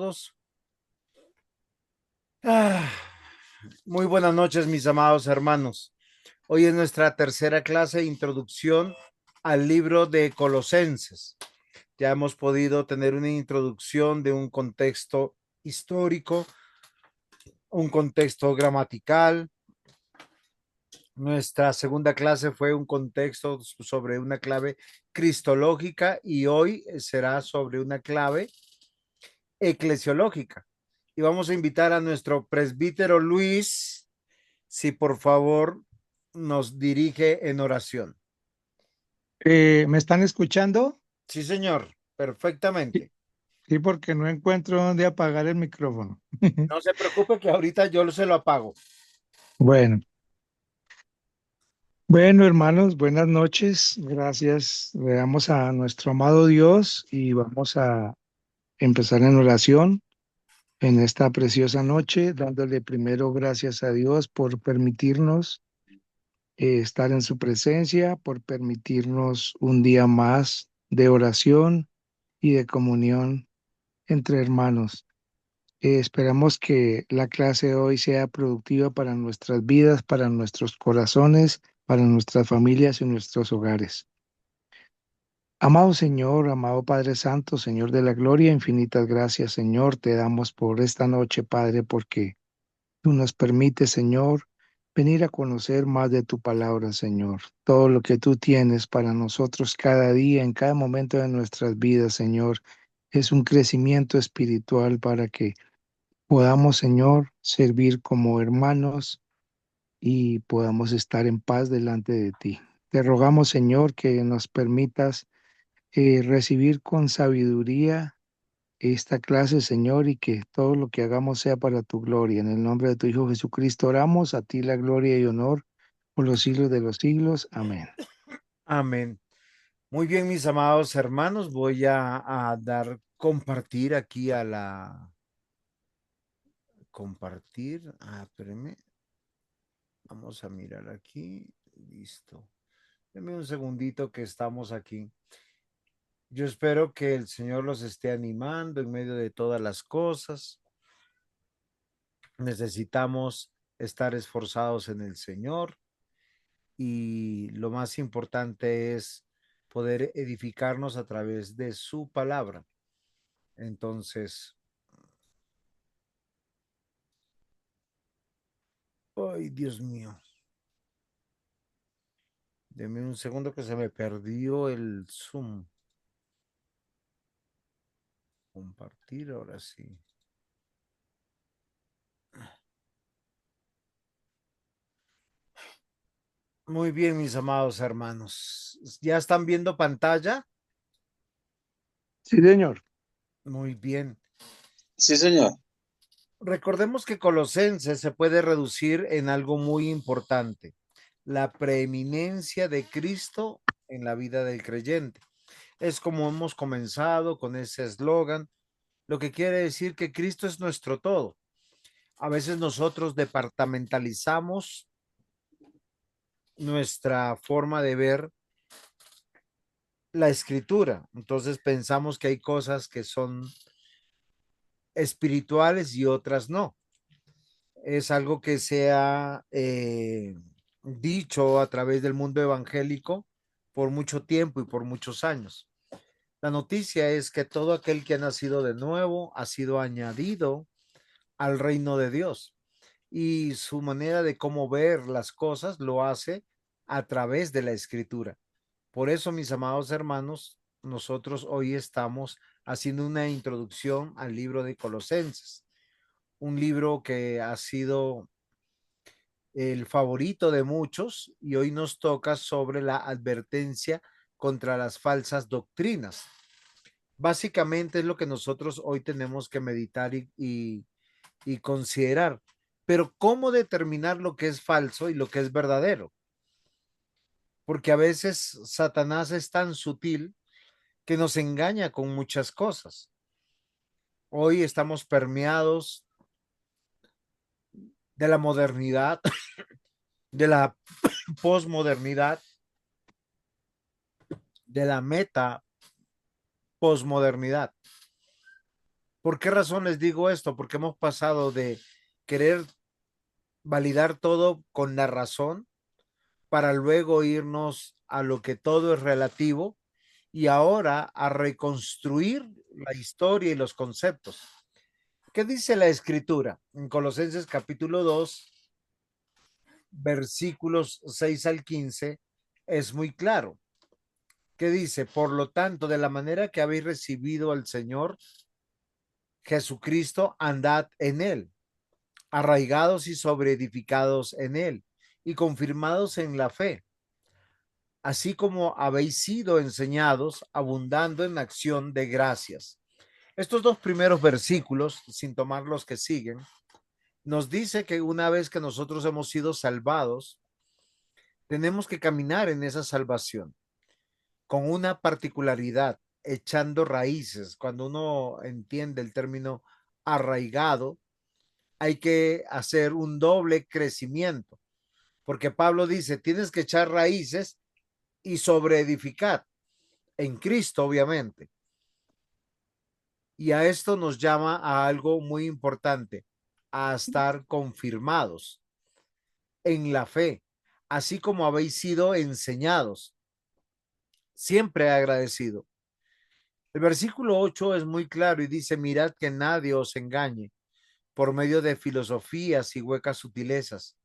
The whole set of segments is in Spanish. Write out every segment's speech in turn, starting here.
todos. Ah, Muy buenas noches, mis amados hermanos. Hoy es nuestra tercera clase de introducción al libro de Colosenses. Ya hemos podido tener una introducción de un contexto histórico, un contexto gramatical. Nuestra segunda clase fue un contexto sobre una clave cristológica y hoy será sobre una clave eclesiológica. Y vamos a invitar a nuestro presbítero Luis, si por favor nos dirige en oración. ¿Me están escuchando? Sí, señor, Sí, perfectamente. sí, porque no encuentro dónde apagar el micrófono. No se preocupe que ahorita yo se lo apago. Bueno, bueno, hermanos, buenas noches. Gracias. Le damos a nuestro amado Dios y vamos a empezar en oración en esta preciosa noche, dándole primero gracias a Dios por permitirnos estar en su presencia, por permitirnos un día más de oración y de comunión entre hermanos. Esperamos que la clase de hoy sea productiva para nuestras vidas, para nuestros corazones, para nuestras familias y nuestros hogares. Amado Señor, amado Padre Santo, Señor de la Gloria, infinitas gracias, Señor, te damos por esta noche, Padre, porque tú nos permites, Señor, venir a conocer más de tu palabra, Señor. Todo lo que tú tienes para nosotros cada día, en cada momento de nuestras vidas, Señor, es un crecimiento espiritual para que podamos, Señor, servir como hermanos y podamos estar en paz delante de ti. Te rogamos, Señor, que nos permitas recibir con sabiduría esta clase, Señor, y que todo lo que hagamos sea para tu gloria. En el nombre de tu Hijo Jesucristo oramos, a ti la gloria y honor por los siglos de los siglos. Amén. Amén. Muy bien, mis amados hermanos, voy a dar compartir aquí a la compartir. Espérenme, vamos a mirar aquí. Listo. Denme un segundito que estamos aquí. Yo espero que el Señor los esté animando en medio de todas las cosas. Necesitamos estar esforzados en el Señor y lo más importante es poder edificarnos a través de su palabra. Entonces, ay, Dios mío, deme un segundo que se me perdió el Zoom. Compartir, ahora sí. Muy bien, mis amados hermanos. ¿Ya están viendo pantalla? Sí, Señor. Muy bien. Sí, señor. Recordemos que Colosenses se puede reducir en algo muy importante, la preeminencia de Cristo en la vida del creyente. Es como hemos comenzado con ese eslogan, lo que quiere decir que Cristo es nuestro todo. A veces nosotros departamentalizamos nuestra forma de ver la escritura. Entonces pensamos que hay cosas que son espirituales y otras no. Es algo que se ha dicho a través del mundo evangélico por mucho tiempo y por muchos años. La noticia es que todo aquel que ha nacido de nuevo ha sido añadido al reino de Dios y su manera de cómo ver las cosas lo hace a través de la escritura. Por eso, mis amados hermanos, nosotros hoy estamos haciendo una introducción al libro de Colosenses, un libro que ha sido el favorito de muchos y hoy nos toca sobre la advertencia contra las falsas doctrinas. Básicamente es lo que nosotros hoy tenemos que meditar y considerar. Pero ¿cómo determinar lo que es falso y lo que es verdadero? Porque a veces Satanás es tan sutil que nos engaña con muchas cosas. Hoy estamos permeados de la modernidad, de la posmodernidad, de la meta posmodernidad. ¿Por qué razón les digo esto? Porque hemos pasado de querer validar todo con la razón para luego irnos a lo que todo es relativo y ahora a reconstruir la historia y los conceptos. ¿Qué dice la escritura? En Colosenses capítulo 2, versículos 6 al 15, es muy claro. ¿Qué dice? Por lo tanto, de la manera que habéis recibido al Señor Jesucristo, andad en él, arraigados y sobreedificados en él y confirmados en la fe, así como habéis sido enseñados, abundando en acción de gracias. Estos dos primeros versículos, sin tomar los que siguen, nos dice que una vez que nosotros hemos sido salvados, tenemos que caminar en esa salvación con una particularidad, echando raíces. Cuando uno entiende el término arraigado, hay que hacer un doble crecimiento, porque Pablo dice, tienes que echar raíces y sobreedificar en Cristo, obviamente. Y a esto nos llama a algo muy importante, a estar confirmados en la fe, así como habéis sido enseñados. Siempre agradecido. El versículo 8 es muy claro y dice, mirad que nadie os engañe por medio de filosofías y huecas sutilezas,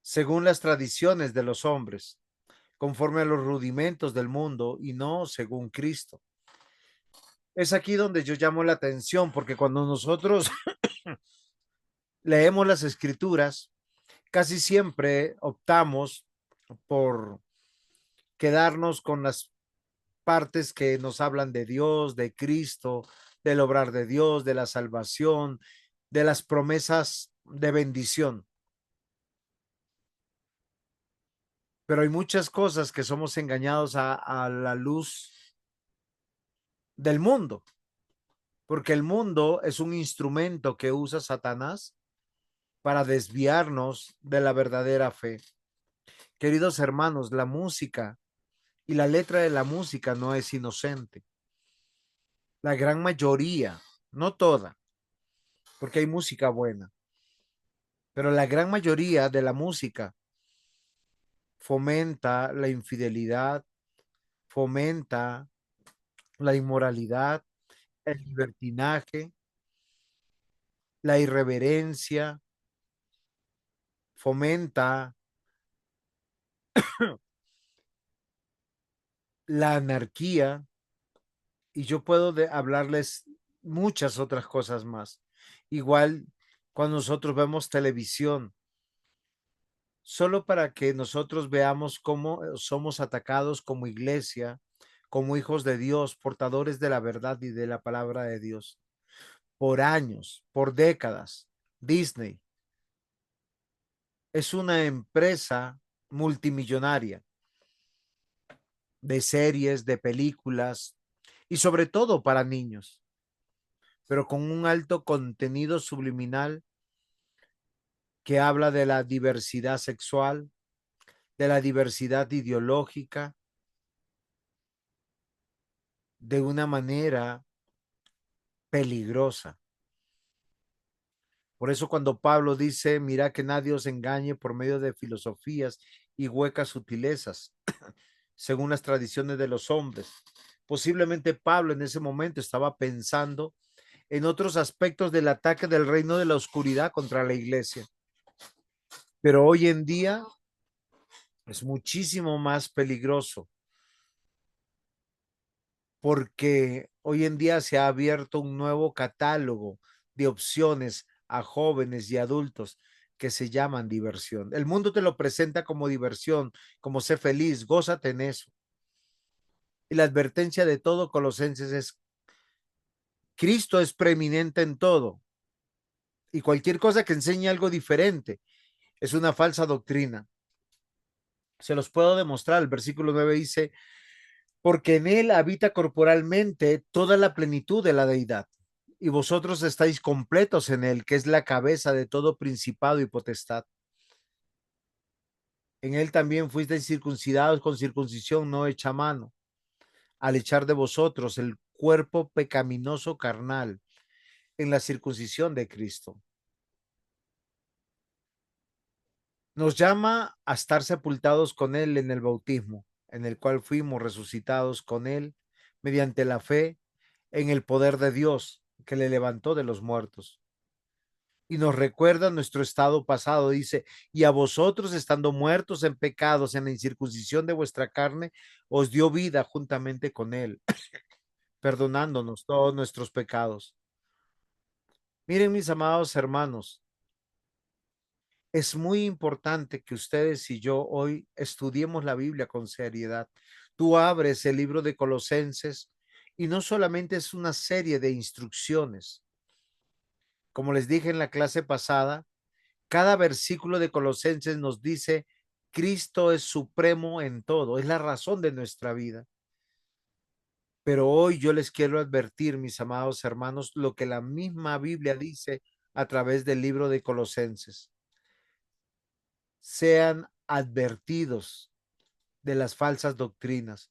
según las tradiciones de los hombres, conforme a los rudimentos del mundo y no según Cristo. Es aquí donde yo llamo la atención, porque cuando nosotros leemos las escrituras, casi siempre optamos por quedarnos con las partes que nos hablan de Dios, de Cristo, del obrar de Dios, de la salvación, de las promesas de bendición. Pero hay muchas cosas que somos engañados a la luz del mundo, porque el mundo es un instrumento que usa Satanás para desviarnos de la verdadera fe. Queridos hermanos, la música y la letra de la música no es inocente. La gran mayoría, no toda, porque hay música buena, pero la gran mayoría de la música fomenta la infidelidad, fomenta la inmoralidad, el libertinaje, la irreverencia, fomenta la anarquía, y yo puedo hablarles muchas otras cosas más. Igual cuando nosotros vemos televisión, solo para que nosotros veamos cómo somos atacados como iglesia, como hijos de Dios, portadores de la verdad y de la palabra de Dios, por años, por décadas. Disney es una empresa multimillonaria de series, de películas y sobre todo para niños, pero con un alto contenido subliminal que habla de la diversidad sexual, de la diversidad ideológica, de una manera peligrosa. Por eso cuando Pablo dice, mira que nadie os engañe por medio de filosofías y huecas sutilezas, según las tradiciones de los hombres. Posiblemente Pablo en ese momento estaba pensando en otros aspectos del ataque del reino de la oscuridad contra la iglesia. Pero hoy en día es muchísimo más peligroso porque hoy en día se ha abierto un nuevo catálogo de opciones a jóvenes y adultos que se llaman diversión. El mundo te lo presenta como diversión, como sé feliz, gózate en eso. Y la advertencia de todo Colosenses es, Cristo es preeminente en todo y cualquier cosa que enseñe algo diferente es una falsa doctrina. Se los puedo demostrar. El versículo 9 dice, porque en él habita corporalmente toda la plenitud de la deidad, y vosotros estáis completos en él, que es la cabeza de todo principado y potestad. En él también fuisteis circuncidados con circuncisión no hecha a mano, al echar de vosotros el cuerpo pecaminoso carnal en la circuncisión de Cristo. Nos llama a estar sepultados con Él en el bautismo, en el cual fuimos resucitados con Él mediante la fe en el poder de Dios que le levantó de los muertos. Y nos recuerda nuestro estado pasado, dice, y a vosotros estando muertos en pecados, en la incircuncisión de vuestra carne, os dio vida juntamente con Él, perdonándonos todos nuestros pecados. Miren, mis amados hermanos, es muy importante que ustedes y yo hoy estudiemos la Biblia con seriedad. Tú abres el libro de Colosenses y no solamente es una serie de instrucciones. Como les dije en la clase pasada, cada versículo de Colosenses nos dice, Cristo es supremo en todo, es la razón de nuestra vida. Pero hoy yo les quiero advertir, mis amados hermanos, lo que la misma Biblia dice a través del libro de Colosenses. Sean advertidos de las falsas doctrinas.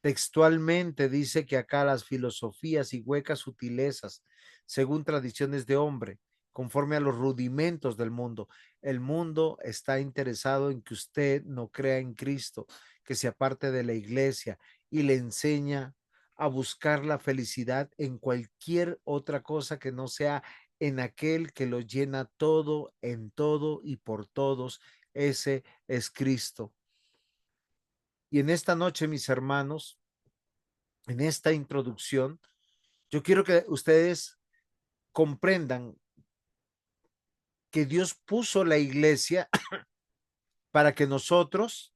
Textualmente dice que acá las filosofías y huecas sutilezas, según tradiciones de hombre, conforme a los rudimentos del mundo. El mundo está interesado en que usted no crea en Cristo, que se aparte de la iglesia y le enseña a buscar la felicidad en cualquier otra cosa que no sea en aquel que lo llena todo, en todo y por todos. Ese es Cristo. Y en esta noche, mis hermanos, en esta introducción, yo quiero que ustedes comprendan que Dios puso la iglesia para que nosotros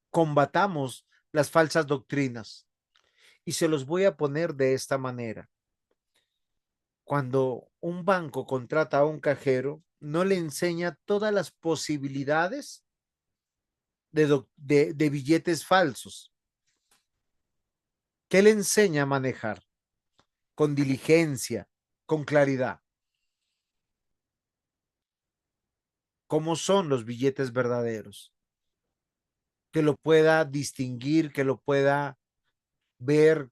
combatamos las falsas doctrinas. Y se los voy a poner de esta manera. Cuando un banco contrata a un cajero, no le enseña todas las posibilidades de billetes falsos. ¿Qué le enseña a manejar? Con diligencia, con claridad. ¿Cómo son los billetes verdaderos? Que lo pueda distinguir, que lo pueda ver,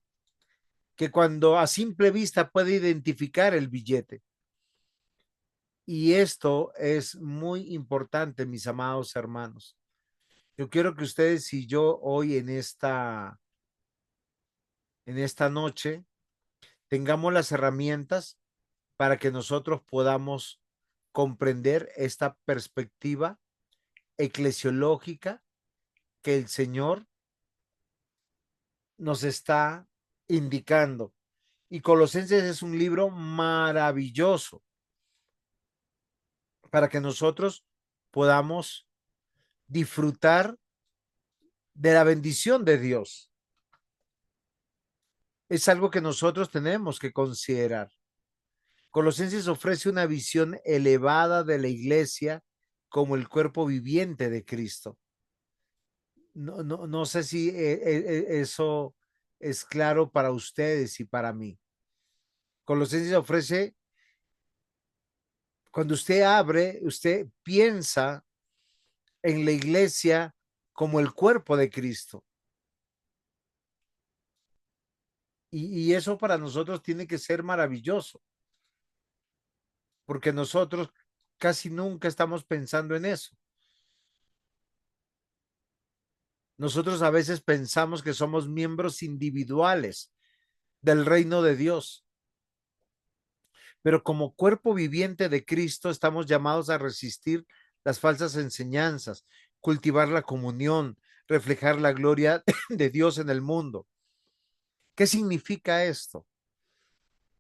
que cuando a simple vista puede identificar el billete. Y esto es muy importante, mis amados hermanos. Yo quiero que ustedes y yo hoy en esta noche tengamos las herramientas para que nosotros podamos comprender esta perspectiva eclesiológica que el Señor nos está indicando. Y Colosenses es un libro maravilloso para que nosotros podamos disfrutar de la bendición de Dios. Es algo que nosotros tenemos que considerar. Colosenses ofrece una visión elevada de la iglesia como el cuerpo viviente de Cristo. No sé si eso es claro para ustedes y para mí. Colosenses ofrece, cuando usted abre, usted piensa en la iglesia como el cuerpo de Cristo. Y eso para nosotros tiene que ser maravilloso, porque nosotros casi nunca estamos pensando en eso. Nosotros a veces pensamos que somos miembros individuales del reino de Dios, pero como cuerpo viviente de Cristo estamos llamados a resistir las falsas enseñanzas, cultivar la comunión, reflejar la gloria de Dios en el mundo. ¿Qué significa esto?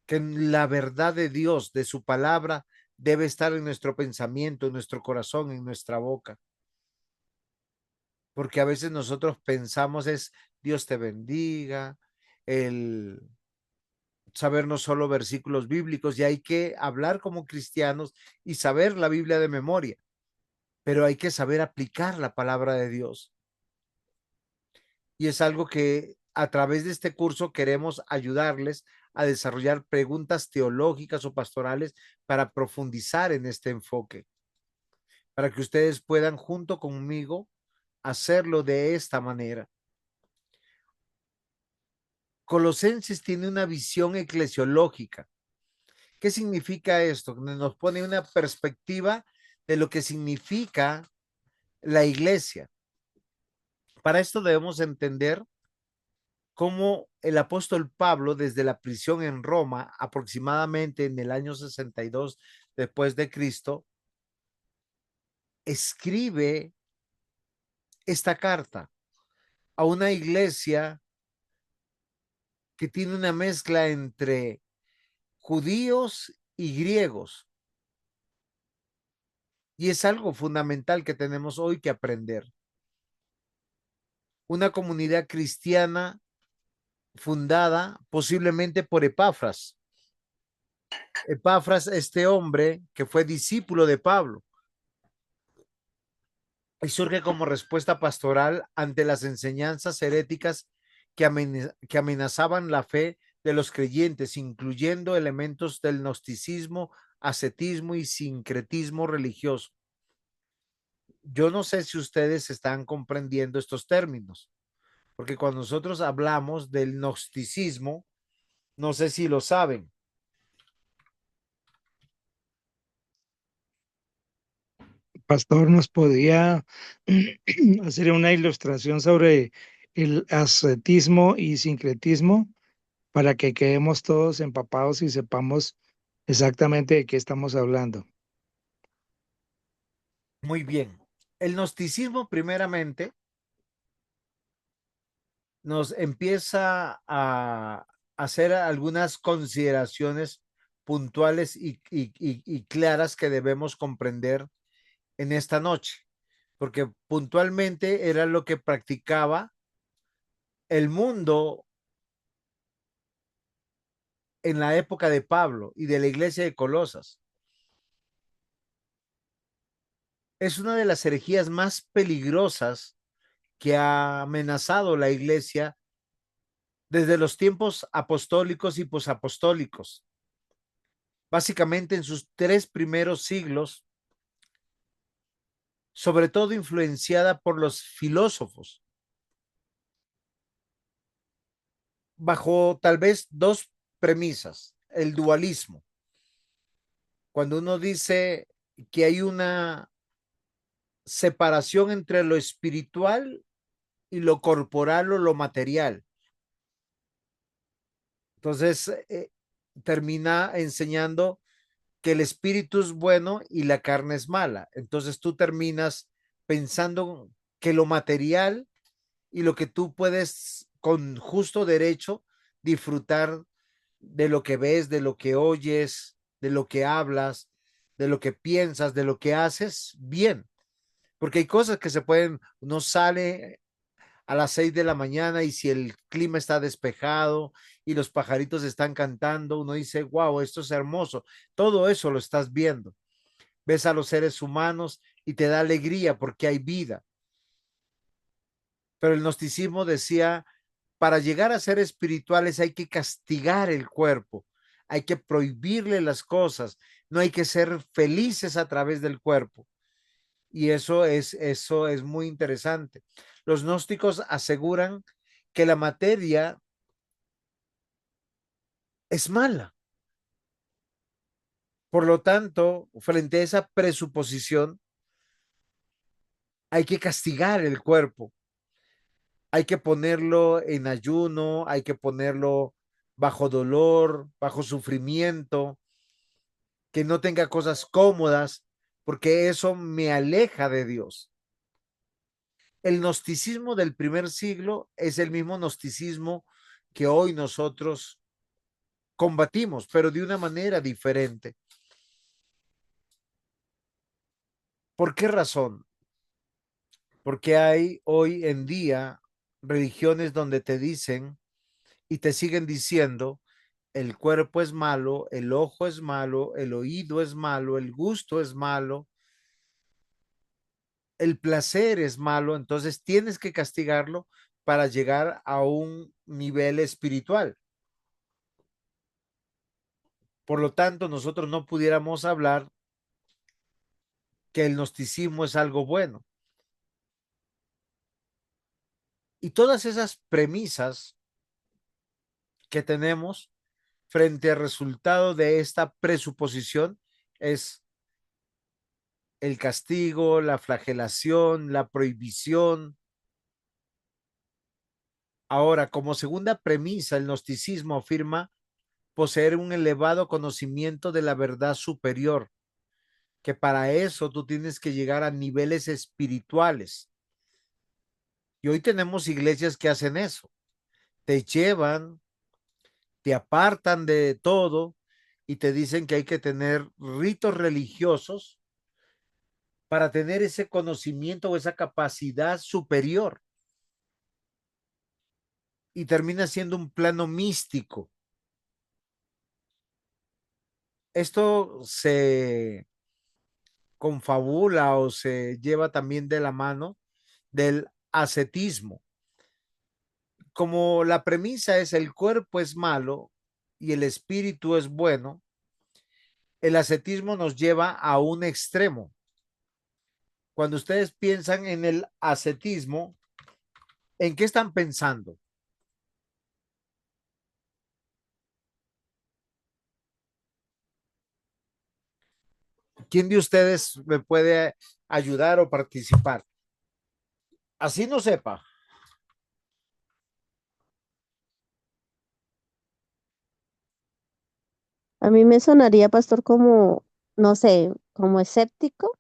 Que la verdad de Dios, de su palabra, debe estar en nuestro pensamiento, en nuestro corazón, en nuestra boca. Porque a veces nosotros pensamos es Dios te bendiga, el saber no solo versículos bíblicos, y hay que hablar como cristianos y saber la Biblia de memoria, pero hay que saber aplicar la palabra de Dios. Y es algo que a través de este curso queremos ayudarles a desarrollar preguntas teológicas o pastorales para profundizar en este enfoque, para que ustedes puedan junto conmigo hacerlo de esta manera. Colosenses tiene una visión eclesiológica ¿Qué significa esto? Nos pone una perspectiva de lo que significa la iglesia. Para esto debemos entender cómo el apóstol Pablo, desde la prisión en Roma, aproximadamente en el año 62 después de Cristo, escribe esta carta a una iglesia que tiene una mezcla entre judíos y griegos. Y es algo fundamental que tenemos hoy que aprender. Una comunidad cristiana fundada posiblemente por Epafras. Epafras, este hombre que fue discípulo de Pablo, y surge como respuesta pastoral ante las enseñanzas heréticas que amenazaban la fe de los creyentes, incluyendo elementos del gnosticismo, ascetismo y sincretismo religioso. Yo no sé si ustedes están comprendiendo estos términos, porque cuando nosotros hablamos del gnosticismo, no sé si lo saben. Pastor, ¿nos podía hacer una ilustración sobre el ascetismo y sincretismo para que quedemos todos empapados y sepamos exactamente de qué estamos hablando? Muy bien. El gnosticismo, primeramente, nos empieza a hacer algunas consideraciones puntuales y claras que debemos comprender en esta noche, porque puntualmente era lo que practicaba el mundo en la época de Pablo y de la iglesia de Colosas. Es una de las herejías más peligrosas que ha amenazado la iglesia desde los tiempos apostólicos y posapostólicos. Básicamente en sus 3 primeros siglos, sobre todo influenciada por los filósofos, bajo tal vez 2 premisas. El dualismo, cuando uno dice que hay una separación entre lo espiritual y lo corporal o lo material. Entonces, termina enseñando que el espíritu es bueno y la carne es mala. Entonces tú terminas pensando que lo material y lo que tú puedes con justo derecho disfrutar de lo que ves, de lo que oyes, de lo que hablas, de lo que piensas, de lo que haces, bien. Porque hay cosas que se pueden, uno sale a las 6 de la mañana y si el clima está despejado y los pajaritos están cantando, uno dice, wow, esto es hermoso. Todo eso lo estás viendo. Ves a los seres humanos y te da alegría porque hay vida. Pero el gnosticismo decía, para llegar a ser espirituales hay que castigar el cuerpo, hay que prohibirle las cosas, no hay que ser felices a través del cuerpo. Y eso es muy interesante. Los gnósticos aseguran que la materia es mala. Por lo tanto, frente a esa presuposición, hay que castigar el cuerpo, hay que ponerlo en ayuno, hay que ponerlo bajo dolor, bajo sufrimiento, que no tenga cosas cómodas, porque eso me aleja de Dios. El gnosticismo del primer siglo es el mismo gnosticismo que hoy nosotros combatimos, pero de una manera diferente. ¿Por qué razón? Porque hay hoy en día religiones donde te dicen y te siguen diciendo, el cuerpo es malo, el ojo es malo, el oído es malo, el gusto es malo, el placer es malo, entonces tienes que castigarlo para llegar a un nivel espiritual. Por lo tanto, nosotros no pudiéramos hablar que el gnosticismo es algo bueno. Y todas esas premisas que tenemos frente al resultado de esta presuposición es el castigo, la flagelación, la prohibición. Ahora, como segunda premisa, el gnosticismo afirma poseer un elevado conocimiento de la verdad superior, que para eso tú tienes que llegar a niveles espirituales. Y hoy tenemos iglesias que hacen eso. Te llevan, te apartan de todo y te dicen que hay que tener ritos religiosos para tener ese conocimiento o esa capacidad superior. Y termina siendo un plano místico. Esto se confabula o se lleva también de la mano del ascetismo. Como la premisa es el cuerpo es malo y el espíritu es bueno, el ascetismo nos lleva a un extremo. Cuando ustedes piensan en el ascetismo, ¿en qué están pensando? ¿Quién de ustedes me puede ayudar o participar? Así no sepa. A mí me sonaría, pastor, como, no sé, como escéptico.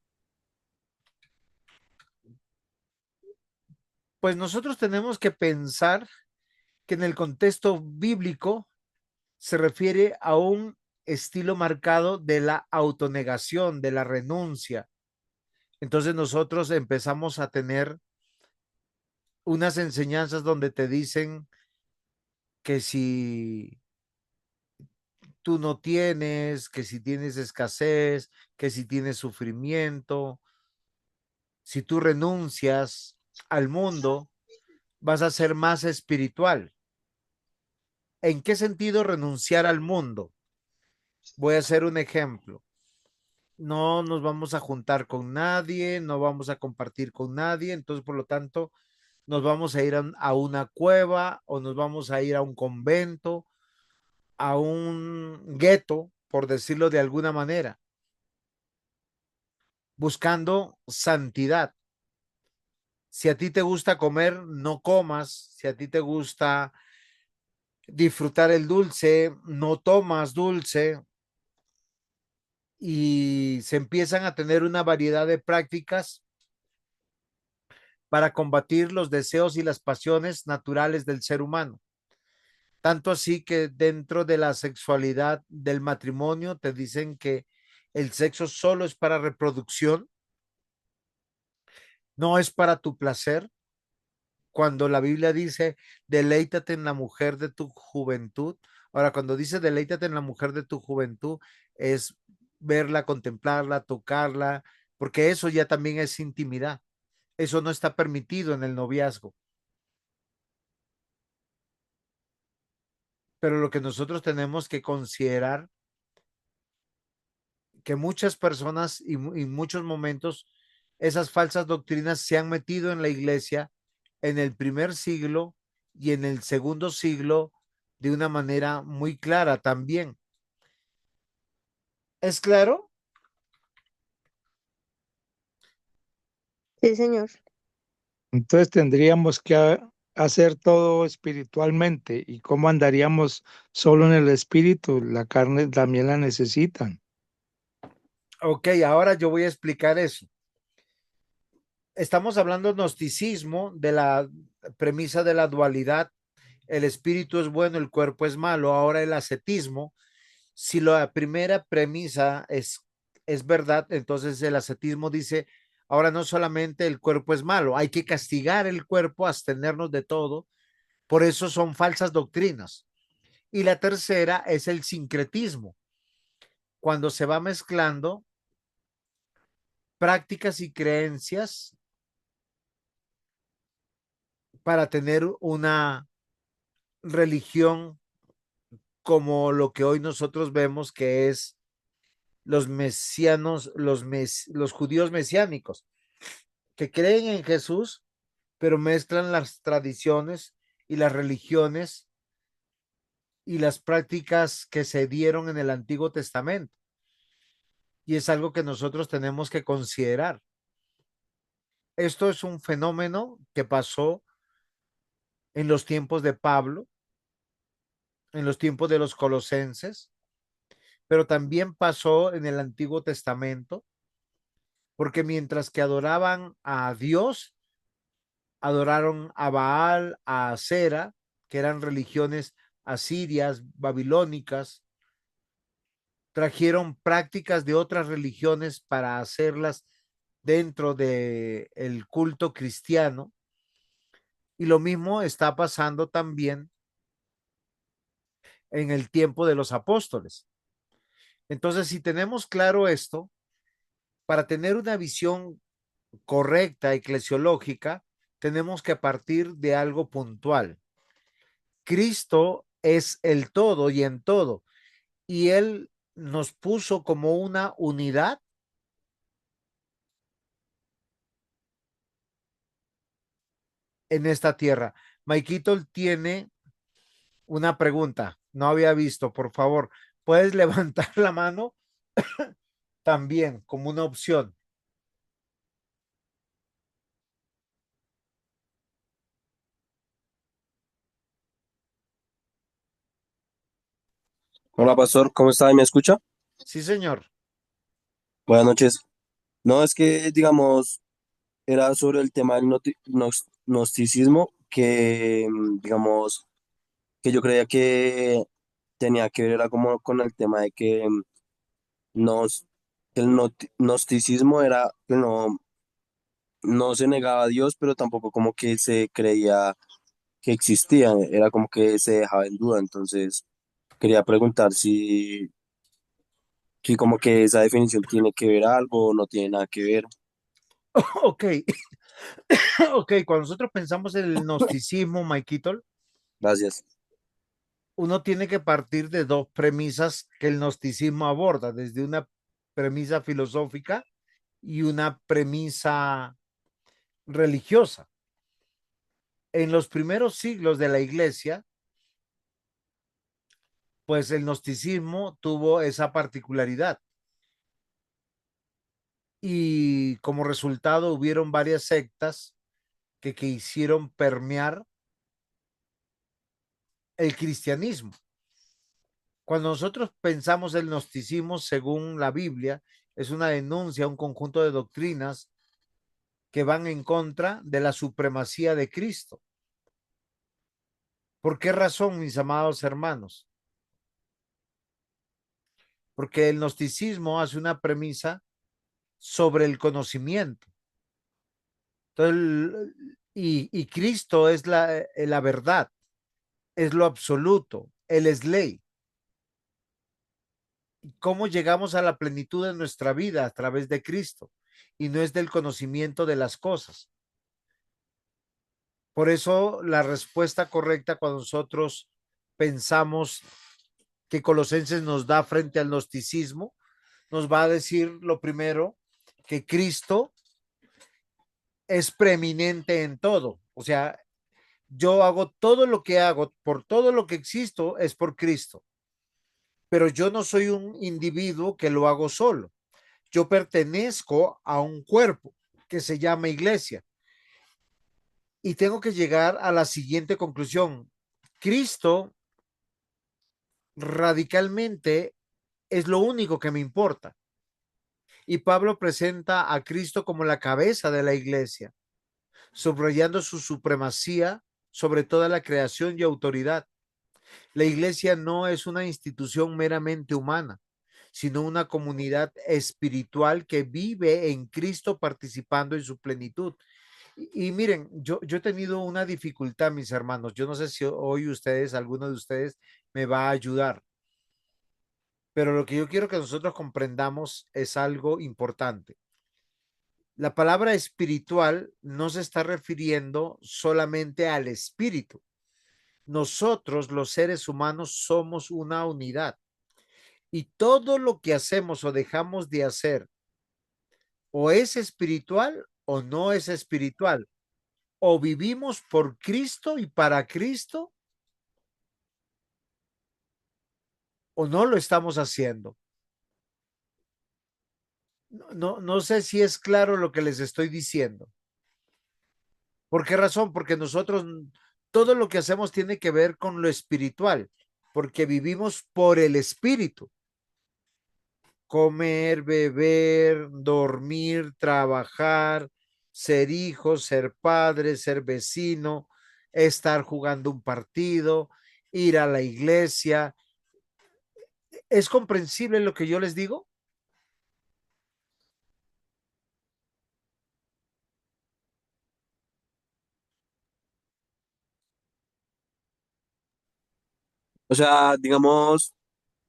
Pues nosotros tenemos que pensar que en el contexto bíblico se refiere a un estilo marcado de la autonegación, de la renuncia. Entonces nosotros empezamos a tener unas enseñanzas donde te dicen que si tú no tienes, que si tienes escasez, que si tienes sufrimiento, si tú renuncias al mundo, vas a ser más espiritual. ¿En qué sentido renunciar al mundo? Voy a hacer un ejemplo. No nos vamos a juntar con nadie, no vamos a compartir con nadie, entonces por lo tanto nos vamos a ir a una cueva o nos vamos a ir a un convento, a un gueto, por decirlo de alguna manera, buscando santidad. Si a ti te gusta comer, no comas. Si a ti te gusta disfrutar el dulce, no tomas dulce. Y se empiezan a tener una variedad de prácticas para combatir los deseos y las pasiones naturales del ser humano. Tanto así que dentro de la sexualidad del matrimonio te dicen que el sexo solo es para reproducción, no es para tu placer. Cuando la Biblia dice, deleítate en la mujer de tu juventud. Ahora, cuando dice deleítate en la mujer de tu juventud, es verla, contemplarla, tocarla, porque eso ya también es intimidad. Eso no está permitido en el noviazgo. Pero lo que nosotros tenemos que considerar que muchas personas y muchos momentos esas falsas doctrinas se han metido en la iglesia en el primer siglo y en el segundo siglo de una manera muy clara también. ¿Es claro? Sí, señor. Entonces tendríamos que hacer todo espiritualmente. ¿Y cómo andaríamos solo en el espíritu? La carne también la necesitan. Ok, ahora yo voy a explicar eso. Estamos hablando de gnosticismo, de la premisa de la dualidad. El espíritu es bueno, el cuerpo es malo. Ahora el ascetismo. Si la primera premisa es verdad, entonces el ascetismo dice, ahora no solamente el cuerpo es malo, hay que castigar el cuerpo, abstenernos de todo. Por eso son falsas doctrinas. Y la tercera es el sincretismo, cuando se va mezclando prácticas y creencias para tener una religión como lo que hoy nosotros vemos que es los mesianos, los judíos mesiánicos, que creen en Jesús, pero mezclan las tradiciones y las religiones y las prácticas que se dieron en el Antiguo Testamento. Y es algo que nosotros tenemos que considerar. Esto es un fenómeno que pasó en los tiempos de Pablo, en los tiempos de los colosenses, pero también pasó en el Antiguo Testamento, porque mientras que adoraban a Dios, adoraron a Baal, a Acera, que eran religiones asirias, babilónicas, trajeron prácticas de otras religiones para hacerlas dentro del culto cristiano. Y lo mismo está pasando también en el tiempo de los apóstoles. Entonces, si tenemos claro esto, para tener una visión correcta, eclesiológica, tenemos que partir de algo puntual. Cristo es el todo y en todo, y Él nos puso como una unidad en esta tierra. Maikito tiene una pregunta, no había visto, por favor, ¿puedes levantar la mano también como una opción? Hola, pastor, ¿cómo está? ¿Me escucha? Sí, señor. Buenas noches. No, es que, digamos, era sobre el tema del gnosticismo, que, digamos, que yo creía que tenía que ver, era como con el tema de que, nos, que el gnosticismo era que no se negaba a Dios, pero tampoco como que se creía que existía, era como que se dejaba en duda. Entonces, quería preguntar si como que esa definición tiene que ver algo o no tiene nada que ver. Ok, ok, cuando nosotros pensamos en el gnosticismo, Maikito, Gracias. uno tiene que partir de dos premisas que el gnosticismo aborda, desde una premisa filosófica y una premisa religiosa. En los primeros siglos de la iglesia, pues el gnosticismo tuvo esa particularidad y como resultado hubieron varias sectas que quisieron permear el cristianismo. Cuando nosotros pensamos el gnosticismo según la Biblia, es una denuncia, un conjunto de doctrinas que van en contra de la supremacía de Cristo. ¿Por qué razón, mis amados hermanos? Porque el gnosticismo hace una premisa sobre el conocimiento. Entonces, y Cristo es la verdad, es lo absoluto, Él es ley. ¿Cómo llegamos a la plenitud de nuestra vida? A través de Cristo y no es del conocimiento de las cosas. Por eso la respuesta correcta cuando nosotros pensamos que Colosenses nos da frente al gnosticismo, nos va a decir lo primero, que Cristo es preeminente en todo. O sea, yo hago todo lo que hago, por todo lo que existo, es por Cristo. Pero yo no soy un individuo que lo hago solo. Yo pertenezco a un cuerpo que se llama iglesia. Y tengo que llegar a la siguiente conclusión. Cristo radicalmente es lo único que me importa. Y Pablo presenta a Cristo como la cabeza de la iglesia, subrayando su supremacía sobre toda la creación y autoridad. La iglesia no es una institución meramente humana, sino una comunidad espiritual que vive en Cristo participando en su plenitud. Y miren, yo he tenido una dificultad, mis hermanos. Yo no sé si hoy ustedes, alguno de ustedes, me va a ayudar, pero lo que yo quiero que nosotros comprendamos es algo importante. La palabra espiritual no se está refiriendo solamente al espíritu. Nosotros, los seres humanos, somos una unidad y todo lo que hacemos o dejamos de hacer o es espiritual o no es espiritual. O vivimos por Cristo y para Cristo o no lo estamos haciendo. No sé si es claro lo que les estoy diciendo. ¿Por qué razón? Porque nosotros, todo lo que hacemos tiene que ver con lo espiritual, porque vivimos por el espíritu. Comer, beber, dormir, trabajar, ser hijo, ser padre, ser vecino, estar jugando un partido, ir a la iglesia. ¿Es comprensible lo que yo les digo? O sea, digamos,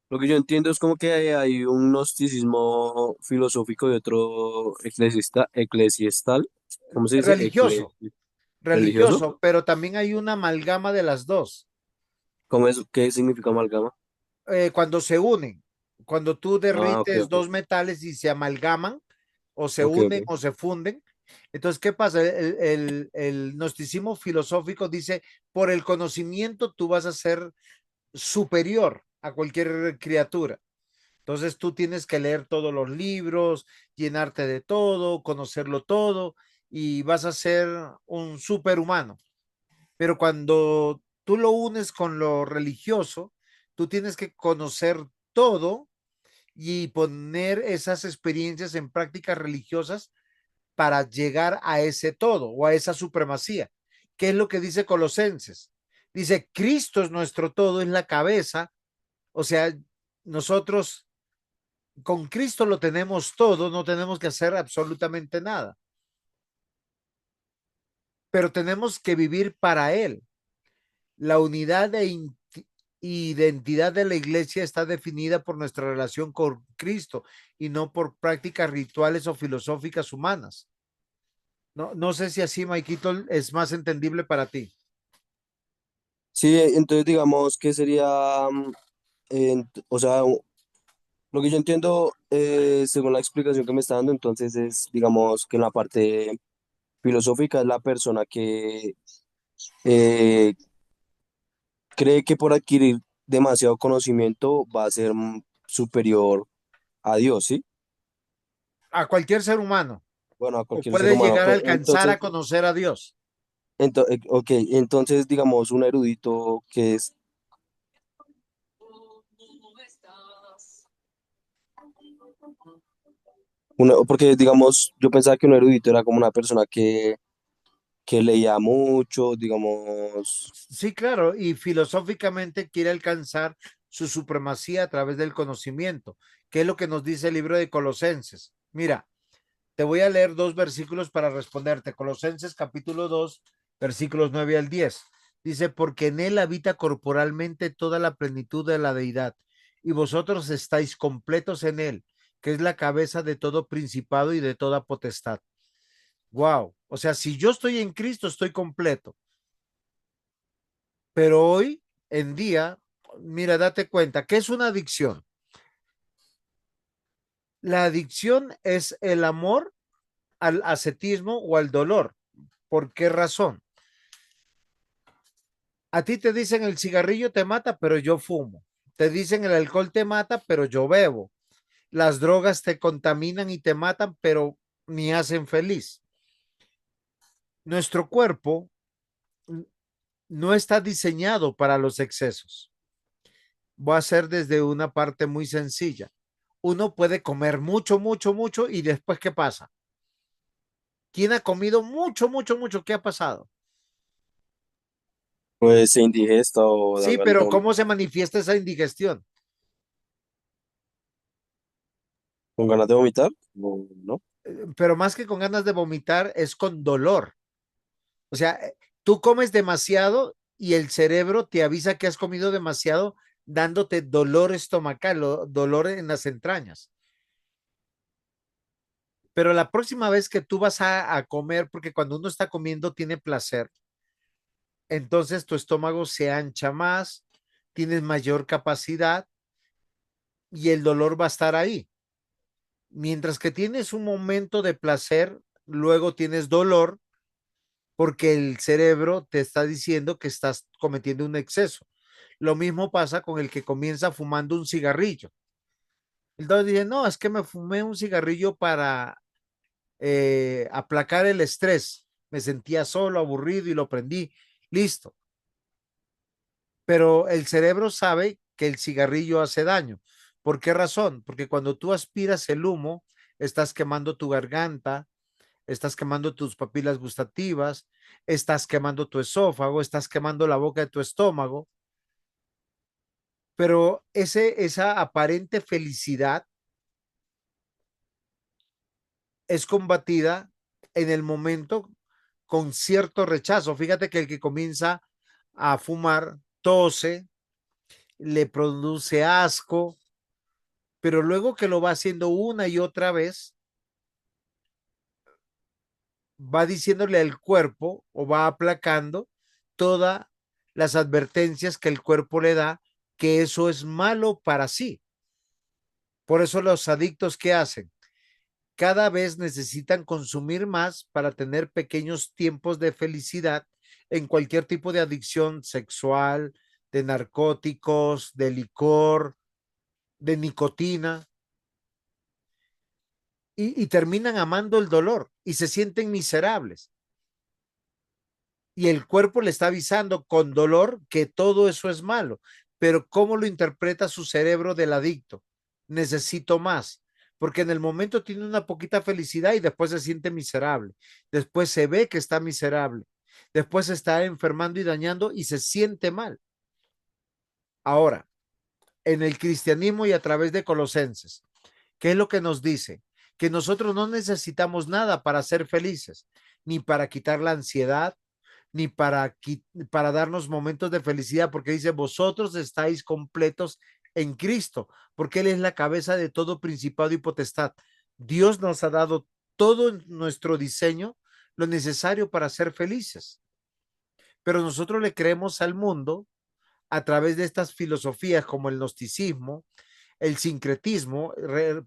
lo que yo entiendo es como que hay un gnosticismo filosófico y otro eclesiastal, ¿cómo se dice? Religioso, Religioso. religioso, pero también hay una amalgama de las dos. ¿Cómo es? ¿Qué significa amalgama? Cuando se unen, cuando tú Ah, ok, derrites ok. dos metales y se amalgaman, o se Ok, unen ok. o se funden. Entonces, ¿qué pasa? El gnosticismo filosófico dice, por el conocimiento tú vas a ser superior a cualquier criatura. Entonces tú tienes que leer todos los libros, llenarte de todo, conocerlo todo y vas a ser un superhumano. Pero cuando tú lo unes con lo religioso, tú tienes que conocer todo y poner esas experiencias en prácticas religiosas para llegar a ese todo o a esa supremacía. ¿Qué es lo que dice Colosenses? Dice, Cristo es nuestro todo, es la cabeza. O sea, nosotros con Cristo lo tenemos todo, no tenemos que hacer absolutamente nada, pero tenemos que vivir para Él. La unidad de identidad de la iglesia está definida por nuestra relación con Cristo y no por prácticas rituales o filosóficas humanas. No sé si así, Maikito, es más entendible para ti. Sí, entonces digamos que sería, o sea, lo que yo entiendo, según la explicación que me está dando, entonces es, digamos, que en la parte filosófica es la persona que eh, cree que por adquirir demasiado conocimiento va a ser superior a Dios, ¿sí? A cualquier ser humano, Bueno, a o cualquier ser puede humano. llegar a alcanzar Entonces, a conocer a Dios. ok, entonces digamos un erudito que es, porque digamos, yo pensaba que un erudito era como una persona que leía mucho, digamos, Sí, claro, y filosóficamente quiere alcanzar su supremacía a través del conocimiento, que es lo que nos dice el libro de Colosenses. Mira, te voy a leer dos versículos para responderte. Colosenses capítulo 2, versículos 9 al 10. Dice, porque en él habita corporalmente toda la plenitud de la deidad, y vosotros estáis completos en él, que es la cabeza de todo principado y de toda potestad. Wow. O sea, si yo estoy en Cristo, estoy completo. Pero hoy en día, mira, date cuenta, ¿qué es una adicción? La adicción es el amor al ascetismo o al dolor. ¿Por qué razón? A ti te dicen el cigarrillo te mata, pero yo fumo. Te dicen el alcohol te mata, pero yo bebo. Las drogas te contaminan y te matan, pero ni hacen feliz. Nuestro cuerpo no está diseñado para los excesos. Voy a hacer desde una parte muy sencilla. Uno puede comer mucho, mucho, mucho y después, ¿qué pasa? ¿Quién ha comido mucho, mucho, mucho? ¿Qué ha pasado? pues se indigesta o dan Sí, ganas de pero ¿cómo vomitar. se manifiesta esa indigestión? ¿Con ganas de vomitar? No, no. Pero más que con ganas de vomitar, es con dolor. O sea, tú comes demasiado y el cerebro te avisa que has comido demasiado, dándote dolor estomacal o dolor en las entrañas. Pero la próxima vez que tú vas a comer, porque cuando uno está comiendo tiene placer, entonces tu estómago se ancha más, tienes mayor capacidad y el dolor va a estar ahí. Mientras que tienes un momento de placer, luego tienes dolor porque el cerebro te está diciendo que estás cometiendo un exceso. Lo mismo pasa con el que comienza fumando un cigarrillo. Entonces dice, no, es que me fumé un cigarrillo para aplacar el estrés. Me sentía solo, aburrido y lo prendí. Listo. Pero el cerebro sabe que el cigarrillo hace daño. ¿Por qué razón? Porque cuando tú aspiras el humo, estás quemando tu garganta, estás quemando tus papilas gustativas, estás quemando tu esófago, estás quemando la boca de tu estómago, pero esa aparente felicidad es combatida en el momento con cierto rechazo. Fíjate que el que comienza a fumar tose, le produce asco, pero luego que lo va haciendo una y otra vez, va diciéndole al cuerpo o va aplacando todas las advertencias que el cuerpo le da que eso es malo para sí. Por eso los adictos, ¿qué hacen? Cada vez necesitan consumir más para tener pequeños tiempos de felicidad en cualquier tipo de adicción sexual, de narcóticos, de licor, de nicotina, y terminan amando el dolor y se sienten miserables. Y el cuerpo le está avisando con dolor que todo eso es malo, pero ¿cómo lo interpreta su cerebro del adicto? Necesito más, porque en el momento tiene una poquita felicidad y después se siente miserable, después se ve que está miserable, después se está enfermando y dañando y se siente mal. Ahora, en el cristianismo y a través de Colosenses, ¿qué es lo que nos dice? Que nosotros no necesitamos nada para ser felices, ni para quitar la ansiedad, ni para darnos momentos de felicidad, porque dice, vosotros estáis completos en Cristo, porque Él es la cabeza de todo principado y potestad. Dios nos ha dado todo en nuestro diseño, lo necesario para ser felices, pero nosotros le creemos al mundo a través de estas filosofías como el gnosticismo, el sincretismo,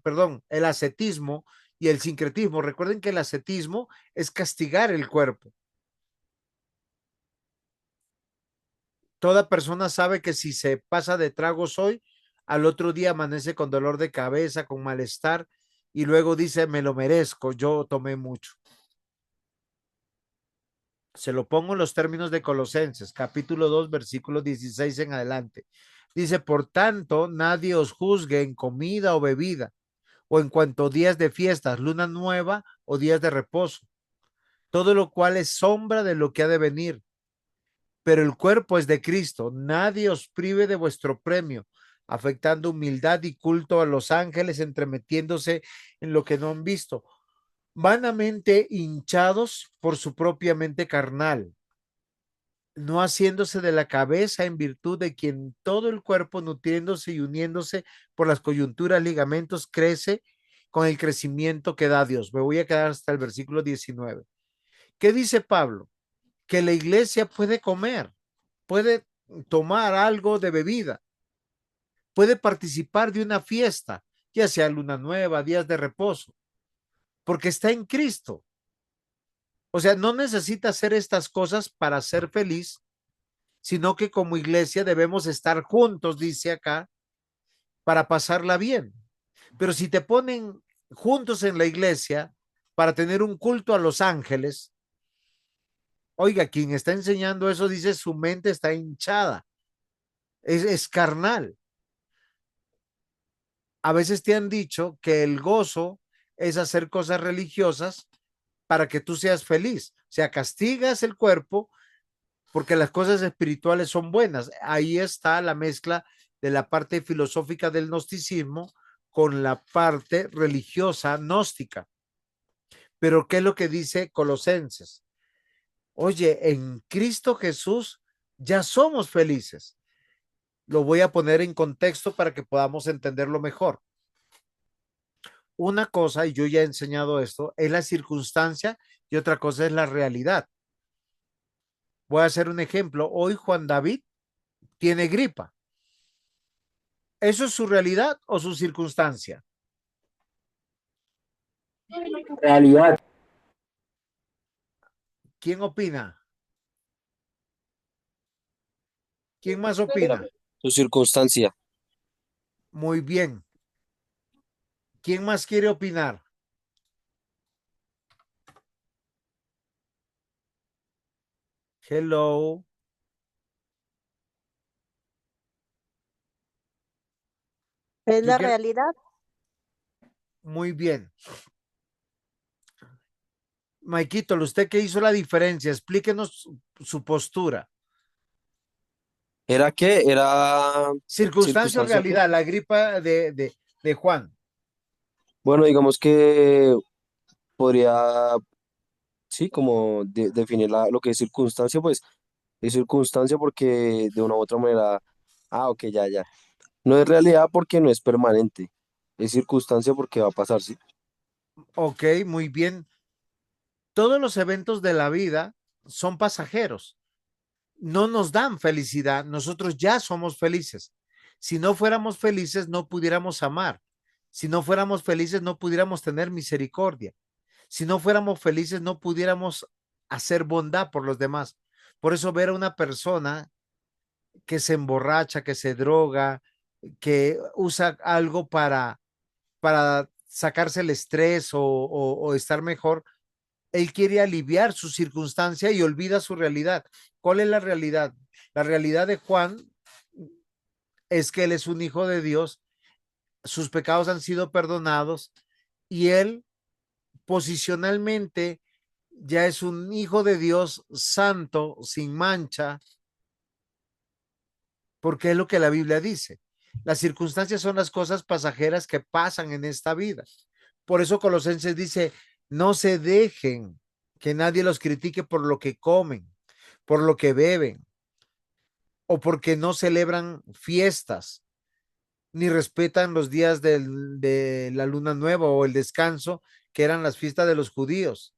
perdón, el ascetismo y el sincretismo. Recuerden que el ascetismo es castigar el cuerpo. Toda persona sabe que si se pasa de tragos hoy, al otro día amanece con dolor de cabeza, con malestar y luego dice, me lo merezco, yo tomé mucho. Se lo pongo en los términos de Colosenses, capítulo 2, versículo 16 en adelante. Dice, por tanto, nadie os juzgue en comida o bebida, o en cuanto días de fiestas, luna nueva o días de reposo, todo lo cual es sombra de lo que ha de venir, pero el cuerpo es de Cristo. Nadie os prive de vuestro premio, afectando humildad y culto a los ángeles, entremetiéndose en lo que no han visto, vanamente hinchados por su propia mente carnal, no haciéndose de la cabeza en virtud de quien todo el cuerpo, nutriéndose y uniéndose por las coyunturas, ligamentos, crece con el crecimiento que da Dios. Me voy a quedar hasta el versículo 19. ¿Qué dice Pablo? Que la iglesia puede comer, puede tomar algo de bebida, puede participar de una fiesta, ya sea luna nueva, días de reposo, porque está en Cristo. O sea, no necesita hacer estas cosas para ser feliz, sino que como iglesia debemos estar juntos, dice acá, para pasarla bien. Pero si te ponen juntos en la iglesia para tener un culto a los ángeles, oiga, quien está enseñando eso dice su mente está hinchada, es carnal. A veces te han dicho que el gozo es hacer cosas religiosas para que tú seas feliz. O sea, castigas el cuerpo porque las cosas espirituales son buenas. Ahí está la mezcla de la parte filosófica del gnosticismo con la parte religiosa gnóstica. Pero ¿qué es lo que dice Colosenses? Oye, en Cristo Jesús ya somos felices. Lo voy a poner en contexto para que podamos entenderlo mejor. Una cosa, y yo ya he enseñado esto, es la circunstancia y otra cosa es la realidad. Voy a hacer un ejemplo. Hoy Juan David tiene gripa. ¿Eso es su realidad o su circunstancia? Realidad. ¿Quién opina? ¿Quién más opina? su circunstancia. Muy bien. ¿Quién más quiere opinar? Hello. Es ¿Quién la quiere? realidad. Muy bien. Maikito, ¿usted qué hizo la diferencia? Explíquenos su postura. ¿Era qué? ¿Era Circunstancia o circunstancia qué? realidad, la gripa de Juan. Bueno, digamos que podría, sí, como definir lo que es circunstancia, pues es circunstancia porque de una u otra manera, ok, ya, ya. No es realidad porque no es permanente, es circunstancia porque va a pasar, sí. Ok, muy bien. Todos los eventos de la vida son pasajeros. No nos dan felicidad. Nosotros ya somos felices. Si no fuéramos felices, no pudiéramos amar. Si no fuéramos felices, no pudiéramos tener misericordia. Si no fuéramos felices, no pudiéramos hacer bondad por los demás. Por eso ver a una persona que se emborracha, que se droga, que usa algo para sacarse el estrés o estar mejor, él quiere aliviar su circunstancia y olvida su realidad. ¿Cuál es la realidad? La realidad de Juan es que él es un hijo de Dios, sus pecados han sido perdonados y él posicionalmente ya es un hijo de Dios santo, sin mancha, porque es lo que la Biblia dice. Las circunstancias son las cosas pasajeras que pasan en esta vida. Por eso Colosenses dice, no se dejen que nadie los critique por lo que comen, por lo que beben o porque no celebran fiestas, ni respetan los días de la luna nueva o el descanso, que eran las fiestas de los judíos,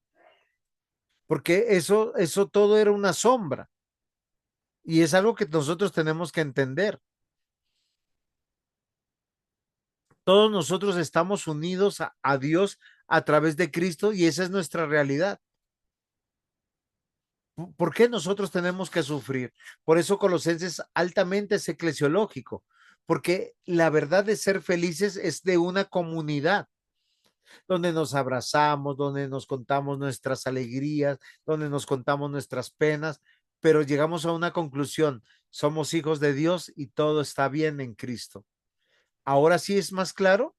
porque eso todo era una sombra y es algo que nosotros tenemos que entender. Todos nosotros estamos unidos a Dios a través de Cristo y esa es nuestra realidad. ¿Por qué nosotros tenemos que sufrir? Por eso Colosenses altamente es eclesiológico, porque la verdad de ser felices es de una comunidad donde nos abrazamos, donde nos contamos nuestras alegrías, donde nos contamos nuestras penas, pero llegamos a una conclusión, somos hijos de Dios y todo está bien en Cristo. ¿Ahora sí es más claro?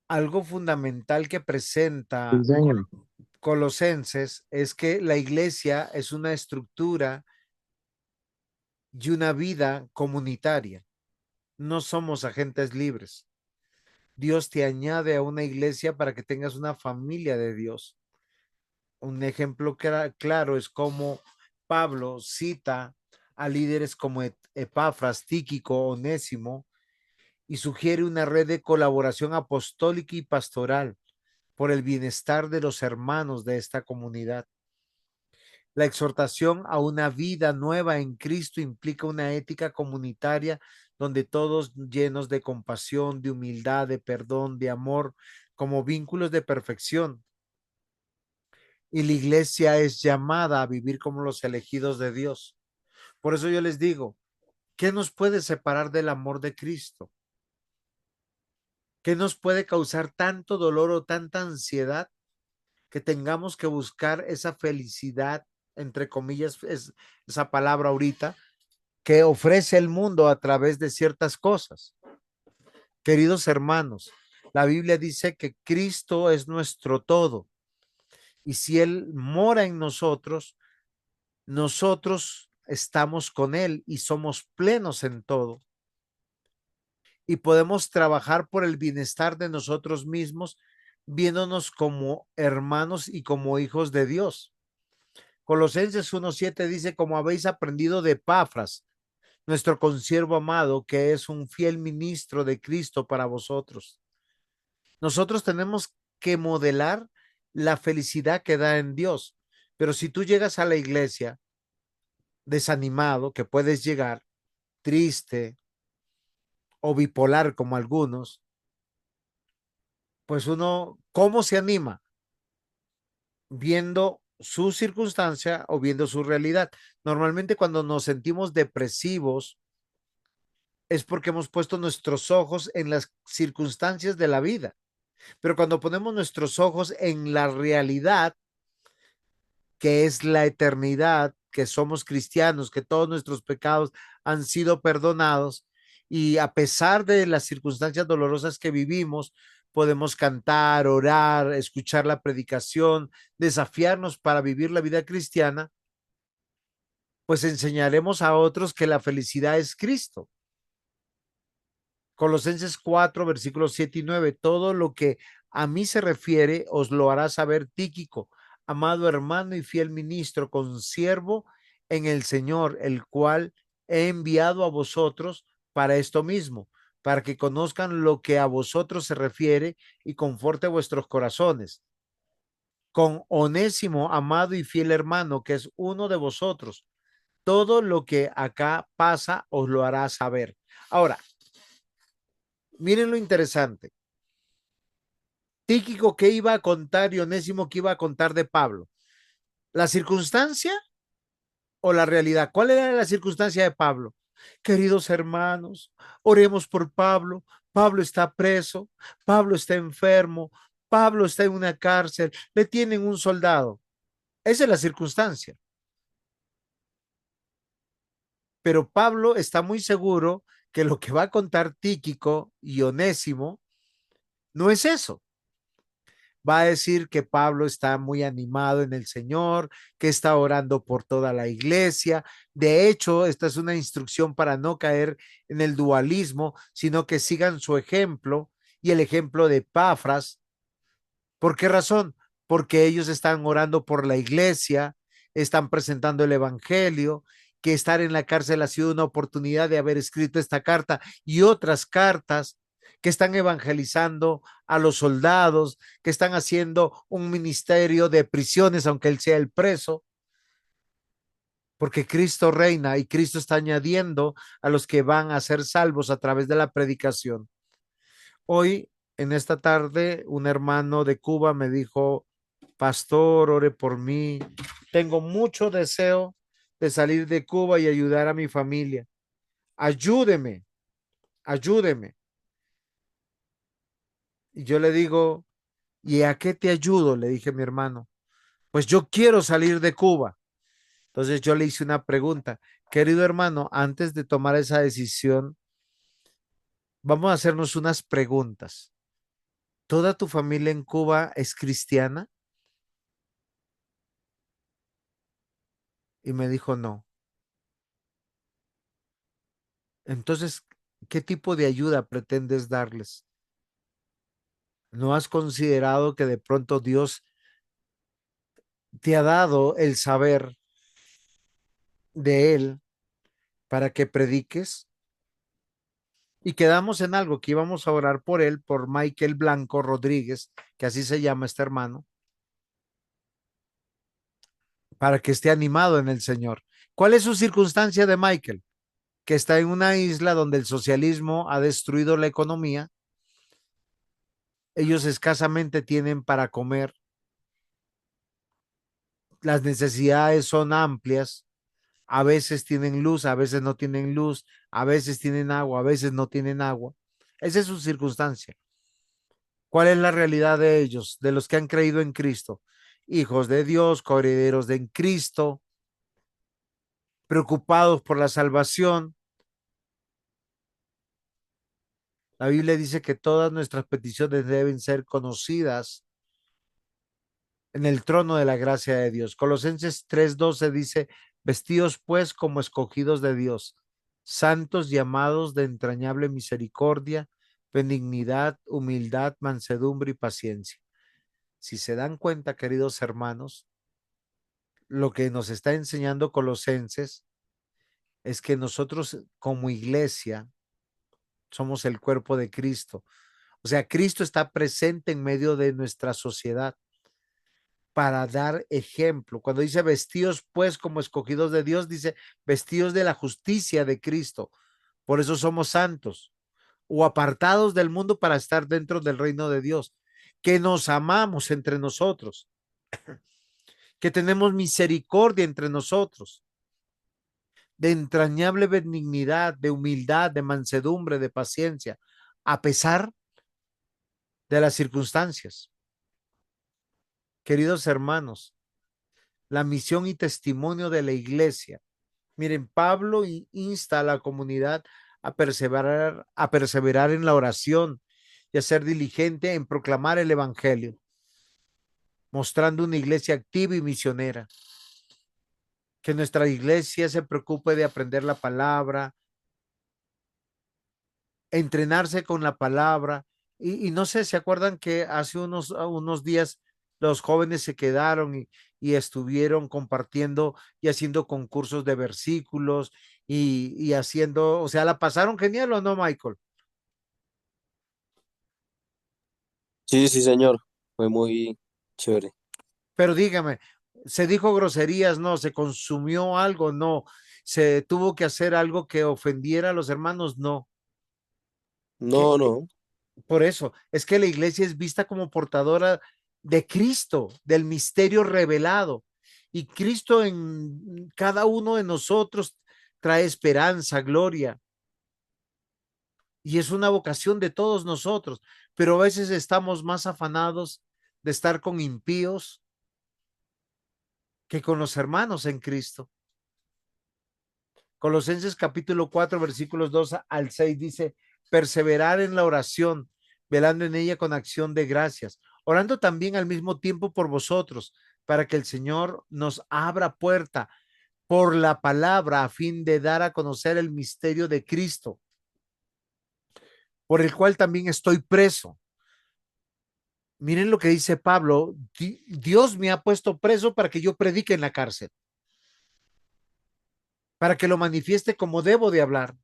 Algo fundamental que Sí, presenta señor. Colosenses es que la iglesia es una estructura y una vida comunitaria. No somos agentes libres. Dios te añade a una iglesia para que tengas una familia de Dios. Un ejemplo claro es como Pablo cita a líderes como Epafras, Tíquico, Onésimo y sugiere una red de colaboración apostólica y pastoral por el bienestar de los hermanos de esta comunidad. La exhortación a una vida nueva en Cristo implica una ética comunitaria donde todos llenos de compasión, de humildad, de perdón, de amor, como vínculos de perfección. Y la iglesia es llamada a vivir como los elegidos de Dios. Por eso yo les digo, ¿qué nos puede separar del amor de Cristo? ¿Qué nos puede causar tanto dolor o tanta ansiedad que tengamos que buscar esa felicidad, entre comillas, esa palabra ahorita, que ofrece el mundo a través de ciertas cosas? Queridos hermanos, la Biblia dice que Cristo es nuestro todo y si Él mora en nosotros, nosotros estamos con Él y somos plenos en todo y podemos trabajar por el bienestar de nosotros mismos, viéndonos como hermanos y como hijos de Dios. Colosenses 1:7 dice, como habéis aprendido de Epafras, nuestro consiervo amado, que es un fiel ministro de Cristo para vosotros. Nosotros tenemos que modelar la felicidad que da en Dios. Pero si tú llegas a la iglesia desanimado, que puedes llegar triste o bipolar como algunos, pues uno, ¿cómo se anima? Viendo su circunstancia o viendo su realidad. Normalmente cuando nos sentimos depresivos es porque hemos puesto nuestros ojos en las circunstancias de la vida. Pero cuando ponemos nuestros ojos en la realidad, que es la eternidad, que somos cristianos, que todos nuestros pecados han sido perdonados y a pesar de las circunstancias dolorosas que vivimos, podemos cantar, orar, escuchar la predicación, desafiarnos para vivir la vida cristiana, pues enseñaremos a otros que la felicidad es Cristo. Colosenses 4, versículos 7 y 9, todo lo que a mí se refiere os lo hará saber Tíquico, amado hermano y fiel ministro, consiervo en el Señor, el cual he enviado a vosotros para esto mismo, para que conozcan lo que a vosotros se refiere y conforte vuestros corazones. Con Onésimo, amado y fiel hermano, que es uno de vosotros, todo lo que acá pasa os lo hará saber. Ahora, miren lo interesante. Tíquico, ¿qué iba a contar y Onésimo qué iba a contar de Pablo? ¿La circunstancia o la realidad? ¿Cuál era la circunstancia de Pablo? Queridos hermanos, oremos por Pablo. Pablo está preso, Pablo está enfermo, Pablo está en una cárcel, le tienen un soldado. Esa es la circunstancia. Pero Pablo está muy seguro que lo que va a contar Tíquico y Onésimo no es eso. Va a decir que Pablo está muy animado en el Señor, que está orando por toda la iglesia. De hecho, esta es una instrucción para no caer en el dualismo, sino que sigan su ejemplo y el ejemplo de Epafras. ¿Por qué razón? Porque ellos están orando por la iglesia, están presentando el evangelio, que estar en la cárcel ha sido una oportunidad de haber escrito esta carta y otras cartas que están evangelizando a los soldados, que están haciendo un ministerio de prisiones, aunque él sea el preso, porque Cristo reina y Cristo está añadiendo a los que van a ser salvos a través de la predicación. Hoy, en esta tarde, un hermano de Cuba me dijo, pastor, ore por mí. Tengo mucho deseo de salir de Cuba y ayudar a mi familia. Ayúdeme, ayúdeme. Y yo le digo, ¿y a qué te ayudo? Le dije a mi hermano. Pues yo quiero salir de Cuba. Entonces yo le hice una pregunta. Querido hermano, antes de tomar esa decisión, vamos a hacernos unas preguntas. ¿Toda tu familia en Cuba es cristiana? Y me dijo, no. Entonces, ¿qué tipo de ayuda pretendes darles? ¿No has considerado que de pronto Dios te ha dado el saber de Él para que prediques? Y quedamos en algo que íbamos a orar por él, por Michael Blanco Rodríguez, que así se llama este hermano, para que esté animado en el Señor. ¿Cuál es su circunstancia de Michael? Que está en una isla donde el socialismo ha destruido la economía. Ellos escasamente tienen para comer. Las necesidades son amplias. A veces tienen luz, a veces no tienen luz, a veces tienen agua, a veces no tienen agua. Esa es su circunstancia. ¿Cuál es la realidad de ellos, de los que han creído en Cristo? Hijos de Dios, coherederos de Cristo, preocupados por la salvación. La Biblia dice que todas nuestras peticiones deben ser conocidas en el trono de la gracia de Dios. Colosenses 3:12 dice, vestidos pues como escogidos de Dios, santos llamados de entrañable misericordia, benignidad, humildad, mansedumbre y paciencia. Si se dan cuenta, queridos hermanos, lo que nos está enseñando Colosenses es que nosotros como iglesia somos el cuerpo de Cristo. O sea, Cristo está presente en medio de nuestra sociedad para dar ejemplo. Cuando dice vestidos pues como escogidos de Dios, dice vestidos de la justicia de Cristo. Por eso somos santos o apartados del mundo para estar dentro del reino de Dios. que nos amamos entre nosotros, que tenemos misericordia entre nosotros, de entrañable benignidad, de humildad, de mansedumbre, de paciencia, a pesar de las circunstancias. Queridos hermanos, la misión y testimonio de la iglesia. Miren, Pablo insta a la comunidad a perseverar en la oración y a ser diligente en proclamar el evangelio, mostrando una iglesia activa y misionera. Que nuestra iglesia se preocupe de aprender la palabra, entrenarse con la palabra. Y no sé, ¿se acuerdan que hace unos días los jóvenes se quedaron y estuvieron compartiendo y haciendo concursos de versículos y haciendo, o sea, la pasaron genial o no, Michael? Sí, sí, señor. Fue muy chévere. Pero dígame, ¿se dijo groserías? No, ¿se consumió algo? No, ¿se tuvo que hacer algo que ofendiera a los hermanos? No. ¿Qué, No, no. Por eso, es que la iglesia es vista como portadora de Cristo, del misterio revelado. Y Cristo en cada uno de nosotros trae esperanza, gloria. Y es una vocación de todos nosotros. Pero a veces estamos más afanados de estar con impíos que con los hermanos en Cristo. Colosenses capítulo 4, versículos 2 al 6 dice, perseverar en la oración, velando en ella con acción de gracias, orando también al mismo tiempo por vosotros, para que el Señor nos abra puerta por la palabra a fin de dar a conocer el misterio de Cristo, por el cual también estoy preso. Miren lo que dice Pablo, Dios me ha puesto preso para que yo predique en la cárcel, para que lo manifieste como debo de hablar.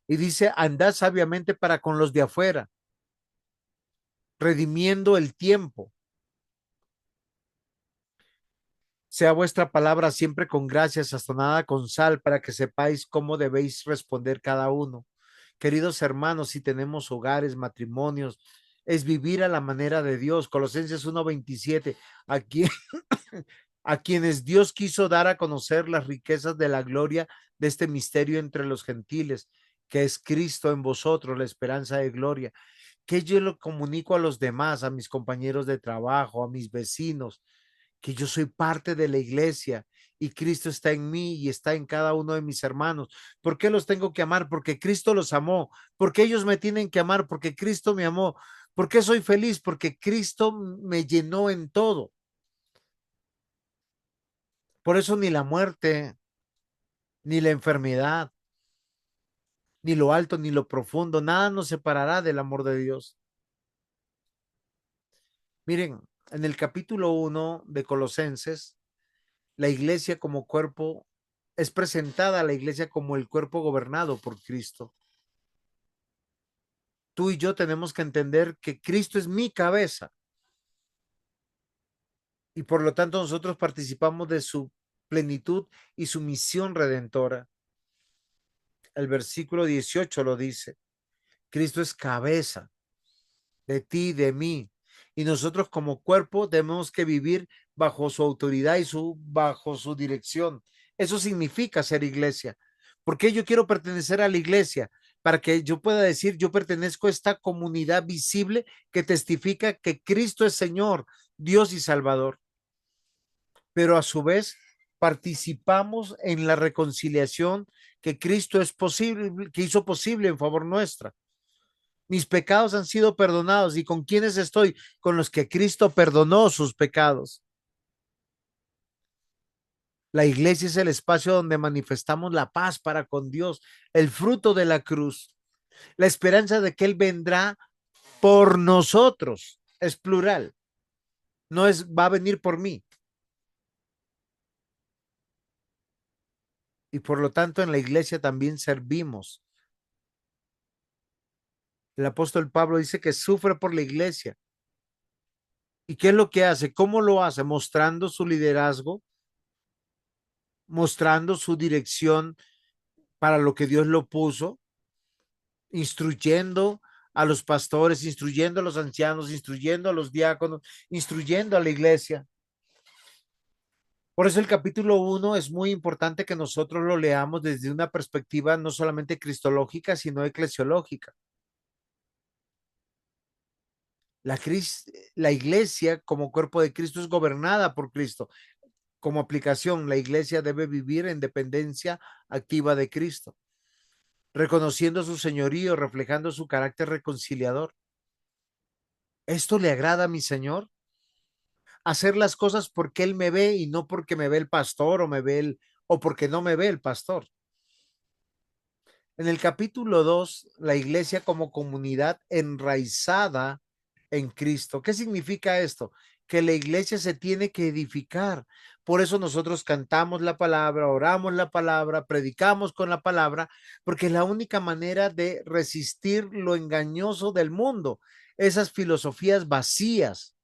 Y dice, andad sabiamente para con los de afuera, redimiendo el tiempo. Sea vuestra palabra siempre con gracia, sazonada con sal, para que sepáis cómo debéis responder cada uno. Queridos hermanos, si tenemos hogares, matrimonios, es vivir a la manera de Dios. Colosenses 1:27, aquí a quienes Dios quiso dar a conocer las riquezas de la gloria de este misterio entre los gentiles, que es Cristo en vosotros, la esperanza de gloria. Que yo lo comunico a los demás, a mis compañeros de trabajo, a mis vecinos, que yo soy parte de la iglesia y Cristo está en mí y está en cada uno de mis hermanos. ¿Por qué los tengo que amar? Porque Cristo los amó. ¿Por qué ellos me tienen que amar? Porque Cristo me amó. ¿Por qué soy feliz? Porque Cristo me llenó en todo. Por eso ni la muerte, ni la enfermedad, ni lo alto, ni lo profundo, nada nos separará del amor de Dios. Miren, en el capítulo 1 de Colosenses, la iglesia como cuerpo es presentada a la iglesia como el cuerpo gobernado por Cristo. Tú y yo tenemos que entender que Cristo es mi cabeza y por lo tanto nosotros participamos de su plenitud y su misión redentora. El versículo 18 lo dice. Cristo es cabeza de ti, de mí. Y nosotros como cuerpo tenemos que vivir bajo su autoridad y bajo su dirección. Eso significa ser iglesia. ¿Por qué yo quiero pertenecer a la iglesia? Para que yo pueda decir, yo pertenezco a esta comunidad visible que testifica que Cristo es Señor, Dios y Salvador. Pero a su vez participamos en la reconciliación que Cristo es posible, que hizo posible en favor nuestra. Mis pecados han sido perdonados. ¿Y con quiénes estoy? Con los que Cristo perdonó sus pecados. La iglesia es el espacio donde manifestamos la paz para con Dios, el fruto de la cruz, la esperanza de que Él vendrá por nosotros. Es plural, no es va a venir por mí. Y por lo tanto en la iglesia también servimos. El apóstol Pablo dice que sufre por la iglesia. ¿Y qué es lo que hace? ¿Cómo lo hace? Mostrando su liderazgo, mostrando su dirección para lo que Dios lo puso, instruyendo a los pastores, instruyendo a los ancianos, instruyendo a los diáconos, instruyendo a la iglesia. Por eso el capítulo 1 es muy importante que nosotros lo leamos desde una perspectiva no solamente cristológica, sino eclesiológica. La iglesia como cuerpo de Cristo es gobernada por Cristo. Como aplicación, la iglesia debe vivir en dependencia activa de Cristo, reconociendo su señorío, reflejando su carácter reconciliador. ¿Esto le agrada a mi Señor? Hacer las cosas porque Él me ve y no porque me ve el pastor o porque no me ve el pastor. En el capítulo 2, la iglesia como comunidad enraizada en Cristo. ¿Qué significa esto? Que la iglesia se tiene que edificar. Por eso nosotros cantamos la palabra, oramos la palabra, predicamos con la palabra, porque es la única manera de resistir lo engañoso del mundo, esas filosofías vacías.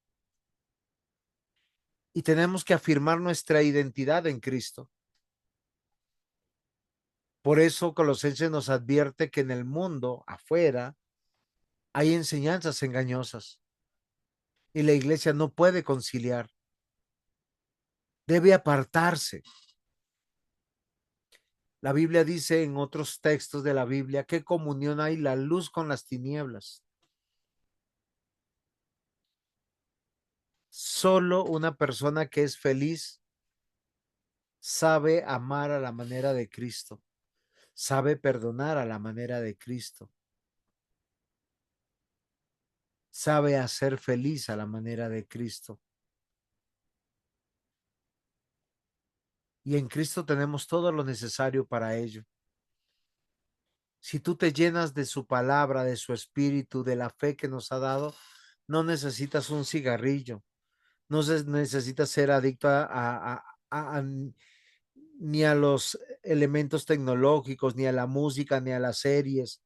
Y tenemos que afirmar nuestra identidad en Cristo. Por eso Colosenses nos advierte que en el mundo, afuera, hay enseñanzas engañosas y la iglesia no puede conciliar. Debe apartarse. La Biblia dice en otros textos de la Biblia, ¿qué comunión hay la luz con las tinieblas? Solo una persona que es feliz sabe amar a la manera de Cristo, sabe perdonar a la manera de Cristo, sabe hacer feliz a la manera de Cristo. Y en Cristo tenemos todo lo necesario para ello. Si tú te llenas de su palabra, de su espíritu, de la fe que nos ha dado, no necesitas un cigarrillo, no necesitas ser adicto a, ni a los elementos tecnológicos, ni a la música, ni a las series,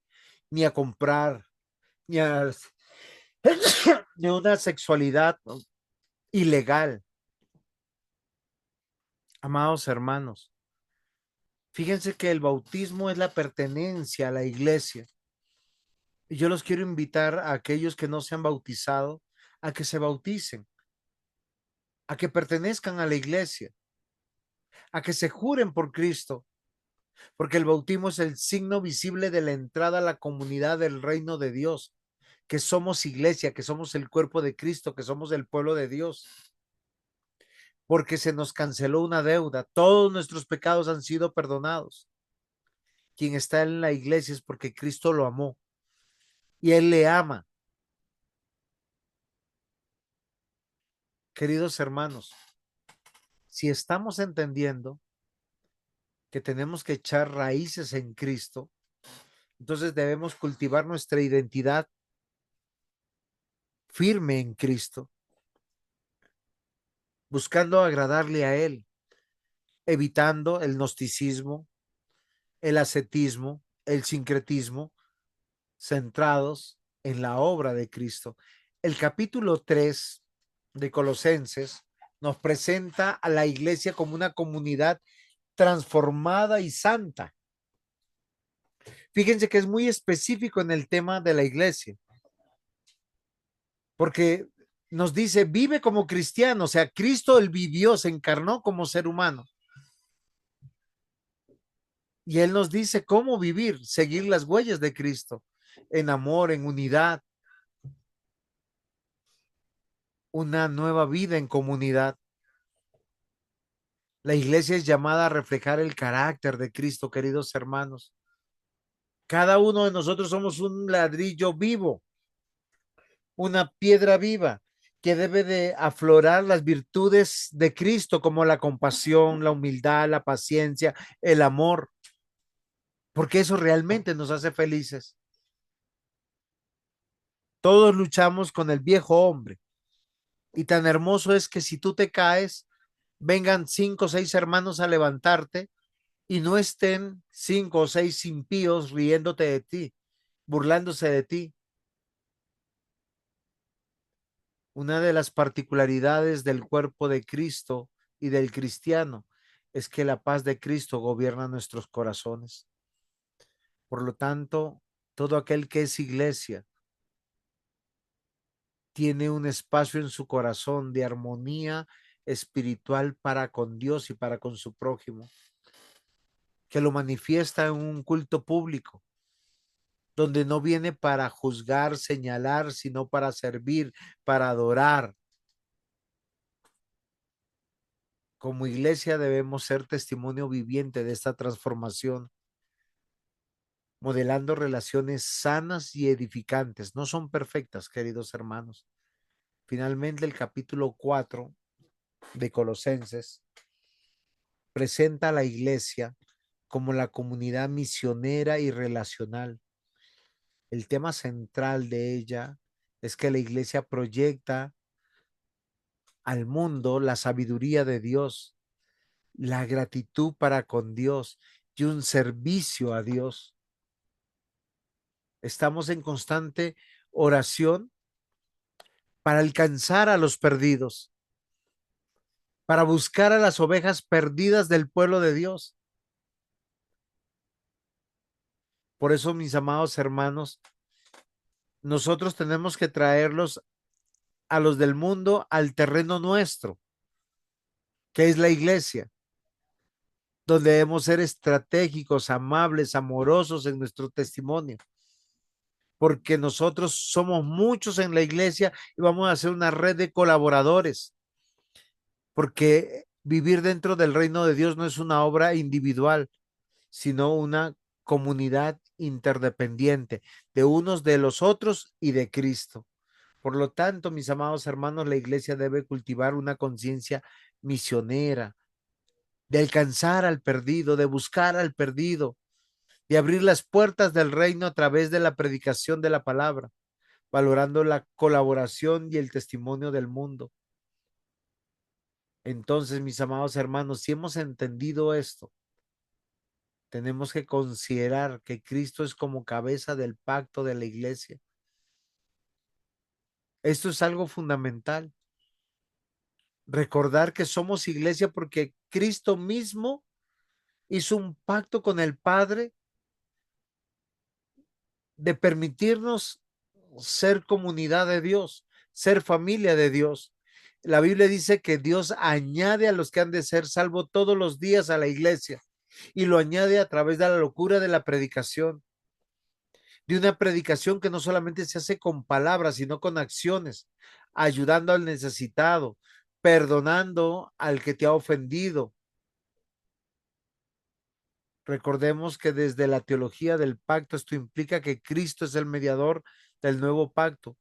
ni a comprar, ni a ni una sexualidad ilegal. Amados hermanos, fíjense que el bautismo es la pertenencia a la iglesia. Y yo los quiero invitar a aquellos que no se han bautizado a que se bauticen, a que pertenezcan a la iglesia, a que se juren por Cristo, porque el bautismo es el signo visible de la entrada a la comunidad del reino de Dios, que somos iglesia, que somos el cuerpo de Cristo, que somos el pueblo de Dios, porque se nos canceló una deuda, todos nuestros pecados han sido perdonados. Quien está en la iglesia es porque Cristo lo amó y Él le ama. Queridos hermanos, si estamos entendiendo que tenemos que echar raíces en Cristo, entonces debemos cultivar nuestra identidad firme en Cristo, buscando agradarle a Él, evitando el gnosticismo, el ascetismo, el sincretismo, centrados en la obra de Cristo. El capítulo 3 de Colosenses nos presenta a la iglesia como una comunidad transformada y santa. Fíjense que es muy específico en el tema de la iglesia, porque nos dice, vive como cristiano, o sea, Cristo él vivió, se encarnó como ser humano. Y él nos dice cómo vivir, seguir las huellas de Cristo, en amor, en unidad, una nueva vida en comunidad. La iglesia es llamada a reflejar el carácter de Cristo, queridos hermanos. Cada uno de nosotros somos un ladrillo vivo, una piedra viva que debe de aflorar las virtudes de Cristo como la compasión, la humildad, la paciencia, el amor, porque eso realmente nos hace felices. Todos luchamos con el viejo hombre y tan hermoso es que si tú te caes, vengan 5 o 6 hermanos a levantarte y no estén 5 o 6 impíos riéndote de ti, burlándose de ti. Una de las particularidades del cuerpo de Cristo y del cristiano es que la paz de Cristo gobierna nuestros corazones. Por lo tanto, todo aquel que es iglesia tiene un espacio en su corazón de armonía espiritual para con Dios y para con su prójimo, que lo manifiesta en un culto público, donde no viene para juzgar, señalar, sino para servir, para adorar. Como iglesia debemos ser testimonio viviente de esta transformación, modelando relaciones sanas y edificantes. No son perfectas, queridos hermanos. Finalmente, el capítulo 4 de Colosenses presenta a la iglesia como la comunidad misionera y relacional. El tema central de ella es que la iglesia proyecta al mundo la sabiduría de Dios, la gratitud para con Dios y un servicio a Dios. Estamos en constante oración para alcanzar a los perdidos, para buscar a las ovejas perdidas del pueblo de Dios. Por eso, mis amados hermanos, nosotros tenemos que traerlos a los del mundo al terreno nuestro, que es la iglesia, donde debemos ser estratégicos, amables, amorosos en nuestro testimonio, porque nosotros somos muchos en la iglesia y vamos a hacer una red de colaboradores, porque vivir dentro del reino de Dios no es una obra individual, sino una comunidad interdependiente de unos de los otros y de Cristo. Por lo tanto, mis amados hermanos, la iglesia debe cultivar una conciencia misionera, de alcanzar al perdido, de buscar al perdido, de abrir las puertas del reino a través de la predicación de la palabra, valorando la colaboración y el testimonio del mundo. Entonces, mis amados hermanos, si hemos entendido esto, tenemos que considerar que Cristo es como cabeza del pacto de la iglesia. Esto es algo fundamental. Recordar que somos iglesia porque Cristo mismo hizo un pacto con el Padre de permitirnos ser comunidad de Dios, ser familia de Dios. La Biblia dice que Dios añade a los que han de ser salvos todos los días a la iglesia y lo añade a través de la locura de la predicación, de una predicación que no solamente se hace con palabras, sino con acciones, ayudando al necesitado, perdonando al que te ha ofendido. Recordemos que desde la teología del pacto esto implica que Cristo es el mediador del nuevo pacto,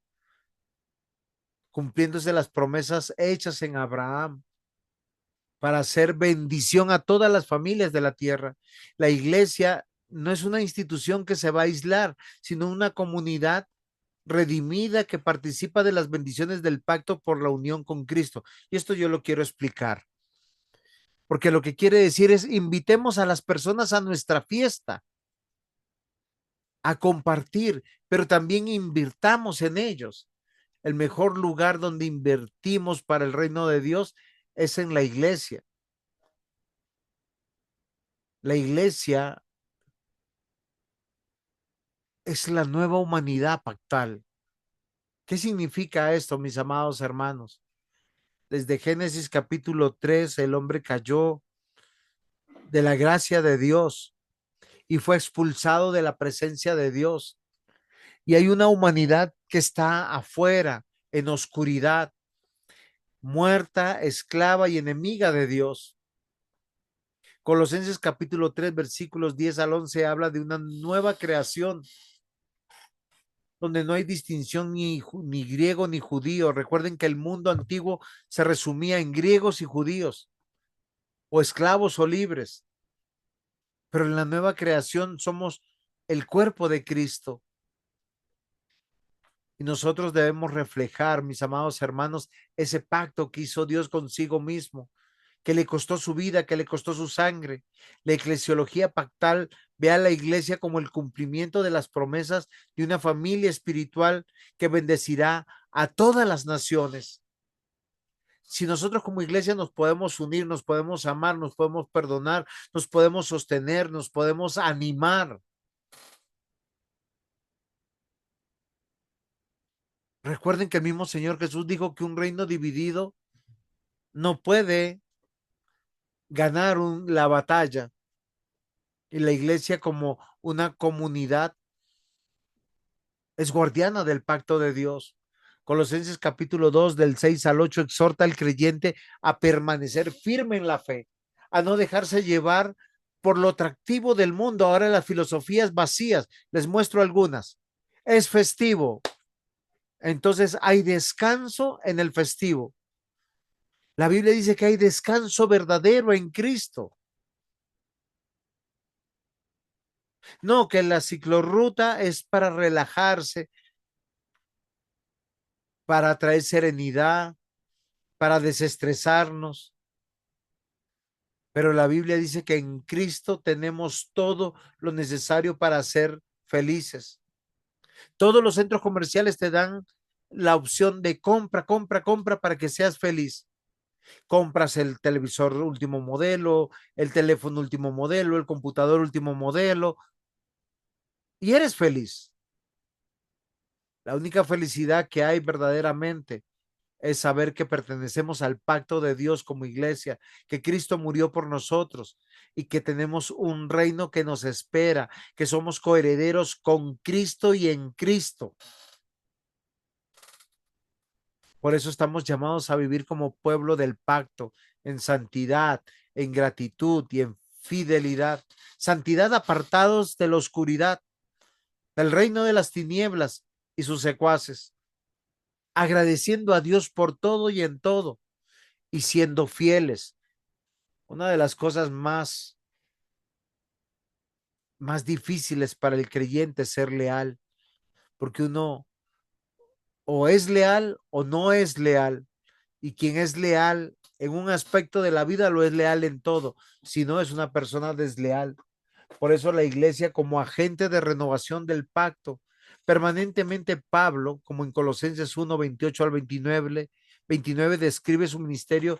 cumpliéndose las promesas hechas en Abraham para hacer bendición a todas las familias de la tierra. La iglesia no es una institución que se va a aislar, sino una comunidad redimida que participa de las bendiciones del pacto por la unión con Cristo. Y esto yo lo quiero explicar, porque lo que quiere decir es invitemos a las personas a nuestra fiesta, a compartir, pero también invirtamos en ellos. El mejor lugar donde invertimos para el reino de Dios es en la iglesia. La iglesia es la nueva humanidad pactal. ¿Qué significa esto, mis amados hermanos? Desde Génesis capítulo 3, el hombre cayó de la gracia de Dios y fue expulsado de la presencia de Dios. Y hay una humanidad que está afuera, en oscuridad, muerta, esclava y enemiga de Dios. Colosenses capítulo 3, versículos 10 al 11 habla de una nueva creación donde no hay distinción ni griego ni judío. Recuerden que el mundo antiguo se resumía en griegos y judíos, o esclavos o libres. Pero en la nueva creación somos el cuerpo de Cristo. Y nosotros debemos reflejar, mis amados hermanos, ese pacto que hizo Dios consigo mismo, que le costó su vida, que le costó su sangre. La eclesiología pactal ve a la iglesia como el cumplimiento de las promesas de una familia espiritual que bendecirá a todas las naciones. Si nosotros como iglesia nos podemos unir, nos podemos amar, nos podemos perdonar, nos podemos sostener, nos podemos animar. Recuerden que el mismo Señor Jesús dijo que un reino dividido no puede ganar la batalla. Y la iglesia como una comunidad es guardiana del pacto de Dios. Colosenses capítulo 2 del 6 al 8 exhorta al creyente a permanecer firme en la fe, a no dejarse llevar por lo atractivo del mundo. Ahora las filosofías vacías, les muestro algunas. Es festivo, entonces hay descanso en el festivo. La Biblia dice que hay descanso verdadero en Cristo. No, que la ciclorruta es para relajarse, para traer serenidad, para desestresarnos. Pero la Biblia dice que en Cristo tenemos todo lo necesario para ser felices. Todos los centros comerciales te dan la opción de compra, compra, compra para que seas feliz. Compras el televisor último modelo, el teléfono último modelo, el computador último modelo y eres feliz. La única felicidad que hay verdaderamente es saber que pertenecemos al pacto de Dios como iglesia, que Cristo murió por nosotros y que tenemos un reino que nos espera, que somos coherederos con Cristo y en Cristo. Por eso estamos llamados a vivir como pueblo del pacto, en santidad, en gratitud y en fidelidad. Santidad apartados de la oscuridad, del reino de las tinieblas y sus secuaces, agradeciendo a Dios por todo y en todo y siendo fieles. Una de las cosas más difíciles para el creyente es ser leal, porque uno o es leal o no es leal, y quien es leal en un aspecto de la vida lo es leal en todo, si no es una persona desleal. Por eso la iglesia como agente de renovación del pacto, permanentemente Pablo, como en Colosenses 1, 28 al 29 describe su ministerio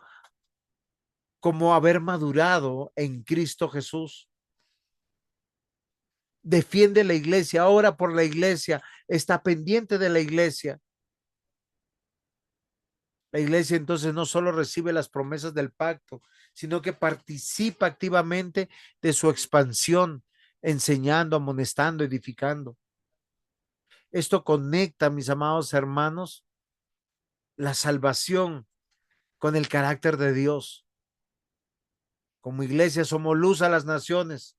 como haber madurado en Cristo Jesús. Defiende la iglesia, ora por la iglesia, está pendiente de la iglesia. La iglesia entonces no solo recibe las promesas del pacto, sino que participa activamente de su expansión, enseñando, amonestando, edificando. Esto conecta, mis amados hermanos, la salvación con el carácter de Dios. Como iglesia somos luz a las naciones,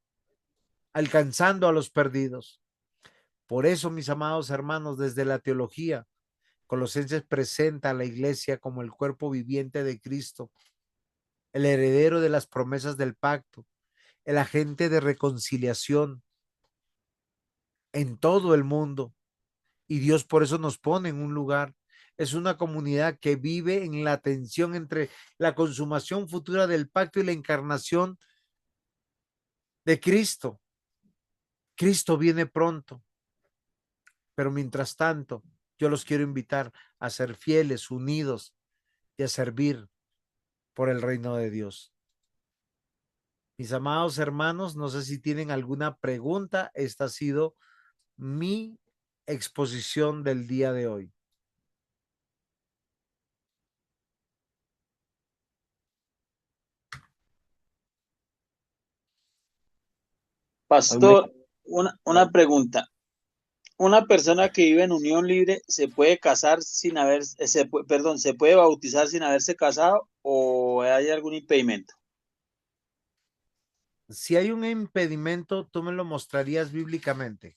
alcanzando a los perdidos. Por eso, mis amados hermanos, desde la teología, Colosenses presenta a la iglesia como el cuerpo viviente de Cristo, el heredero de las promesas del pacto, el agente de reconciliación en todo el mundo. Y Dios por eso nos pone en un lugar. Es una comunidad que vive en la tensión entre la consumación futura del pacto y la encarnación de Cristo. Cristo viene pronto, pero mientras tanto, yo los quiero invitar a ser fieles, unidos y a servir por el reino de Dios. Mis amados hermanos, no sé si tienen alguna pregunta. Esta ha sido mi exposición del día de hoy. Pastor, una pregunta. ¿Una persona que vive en unión libre se puede casar sin haber, perdón, se puede bautizar sin haberse casado o hay algún impedimento? Si hay un impedimento, tú me lo mostrarías bíblicamente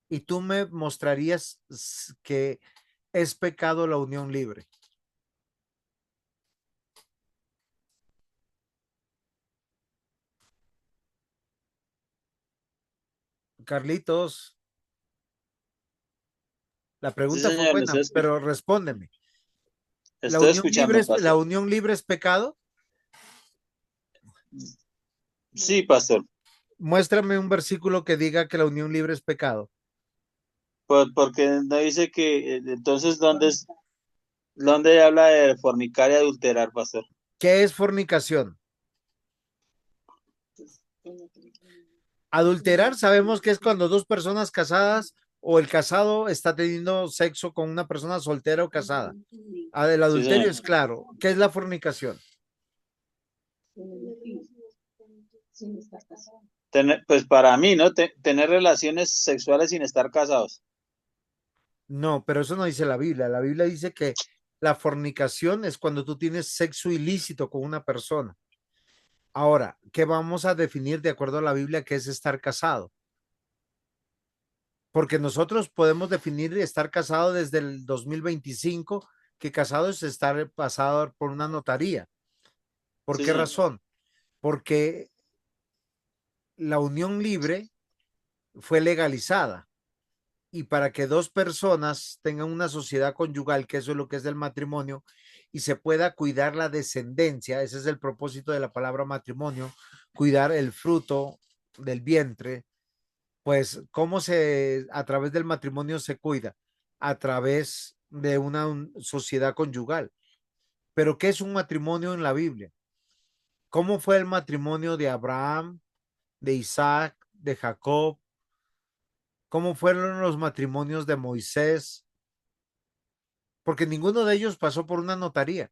y tú me mostrarías que es pecado la unión libre. Carlitos, la Sí, pregunta fue señor, buena, pero respóndeme. estoy escuchando, ¿La pastor. unión libre es pecado? Sí, pastor, Muéstrame un versículo que diga que la unión libre es pecado. porque no dice que, entonces, ¿dónde habla de fornicar y adulterar, pastor? ¿Qué es fornicación? Adulterar sabemos que es cuando dos personas casadas o el casado está teniendo sexo con una persona soltera o casada. Ah, el Sí, adulterio señor. es claro. ¿Qué es la fornicación? Pues para mí, ¿no? Tener relaciones sexuales sin estar casados. No, pero eso no dice la Biblia. La Biblia dice que la fornicación es cuando tú tienes sexo ilícito con una persona. Ahora, ¿qué vamos a definir de acuerdo a la Biblia que es estar casado? Porque nosotros podemos definir estar casado desde el 2025, que casado es estar pasado por una notaría. ¿Por Sí, qué señor. razón? Porque la unión libre fue legalizada y para que dos personas tengan una sociedad conyugal, que eso es lo que es el matrimonio, y se pueda cuidar la descendencia, ese es el propósito de la palabra matrimonio, cuidar el fruto del vientre, pues cómo se, a través del matrimonio se cuida, a través de una sociedad conyugal. Pero ¿qué es un matrimonio en la Biblia? ¿Cómo fue el matrimonio de Abraham, de Isaac, de Jacob? ¿Cómo fueron los matrimonios de Moisés? Porque ninguno de ellos pasó por una notaría.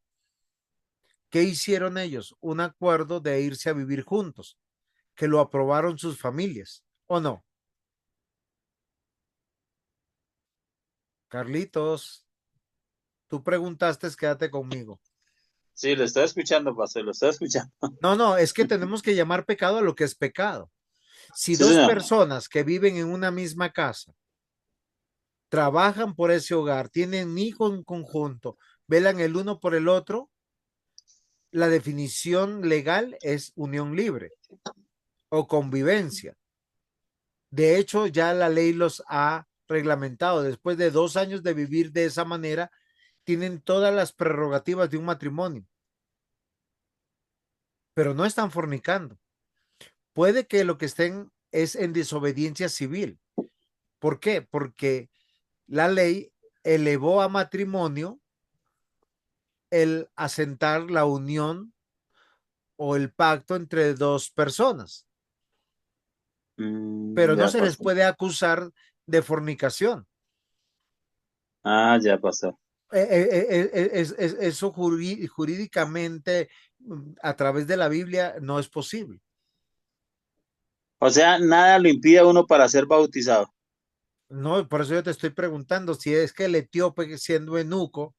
¿Qué hicieron ellos? Un acuerdo de irse a vivir juntos, que lo aprobaron sus familias, ¿o no? Carlitos, tú preguntaste, quédate conmigo. Sí, lo estoy escuchando, pastor, lo estoy escuchando. No, no, es que tenemos que llamar pecado a lo que es pecado. Si Sí, dos señor. personas que viven en una misma casa trabajan por ese hogar, tienen hijos en conjunto, velan el uno por el otro, la definición legal es unión libre o convivencia. De hecho, ya la ley los ha reglamentado. Después de 2 años de vivir de esa manera, tienen todas las prerrogativas de un matrimonio, pero no están fornicando. Puede que lo que estén es en desobediencia civil. ¿Por qué? Porque la ley elevó a matrimonio el asentar la unión o el pacto entre dos personas, pero no Ya, se les pastor. puede acusar de fornicación. Ah, ya, pastor. Eso jurídicamente a través de la Biblia no es posible. O sea, nada lo impide a uno para ser bautizado. No, por eso yo te estoy preguntando si es que el etíope siendo eunuco,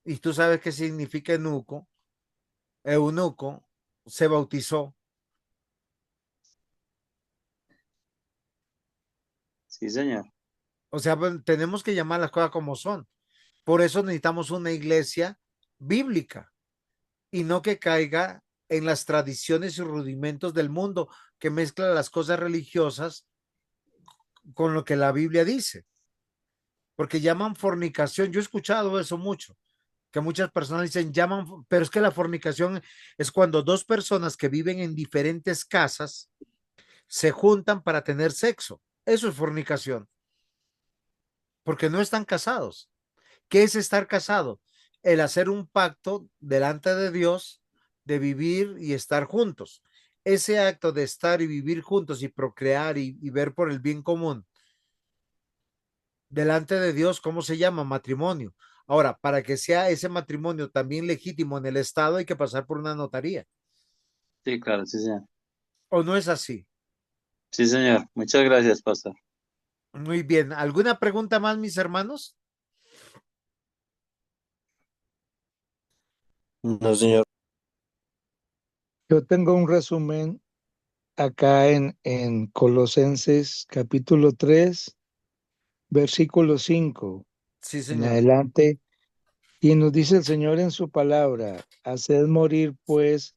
y tú sabes qué significa eunuco, se bautizó. Sí, señor. O sea, pues, tenemos que llamar las cosas como son. Por eso necesitamos una iglesia bíblica y no que caiga en las tradiciones y rudimentos del mundo que mezcla las cosas religiosas con lo que la Biblia dice, porque llaman fornicación. Yo he escuchado eso mucho, que muchas personas dicen llaman, pero es que la fornicación es cuando dos personas que viven en diferentes casas se juntan para tener sexo. Eso es fornicación, porque no están casados. ¿Qué es estar casado? El hacer un pacto delante de Dios de vivir y estar juntos. Ese acto de estar y vivir juntos y procrear y ver por el bien común delante de Dios, ¿cómo se llama? Matrimonio. Ahora, para que sea ese matrimonio también legítimo en el Estado, hay que pasar por una notaría. Sí, claro, sí, señor. ¿O no es así? Sí, señor. Muchas gracias, pastor. Muy bien. ¿Alguna pregunta más, mis hermanos? No, señor. Yo tengo un resumen acá en Colosenses capítulo 3 versículo 5 Sí, en señor. adelante. Y nos dice el Señor en su palabra, haced morir pues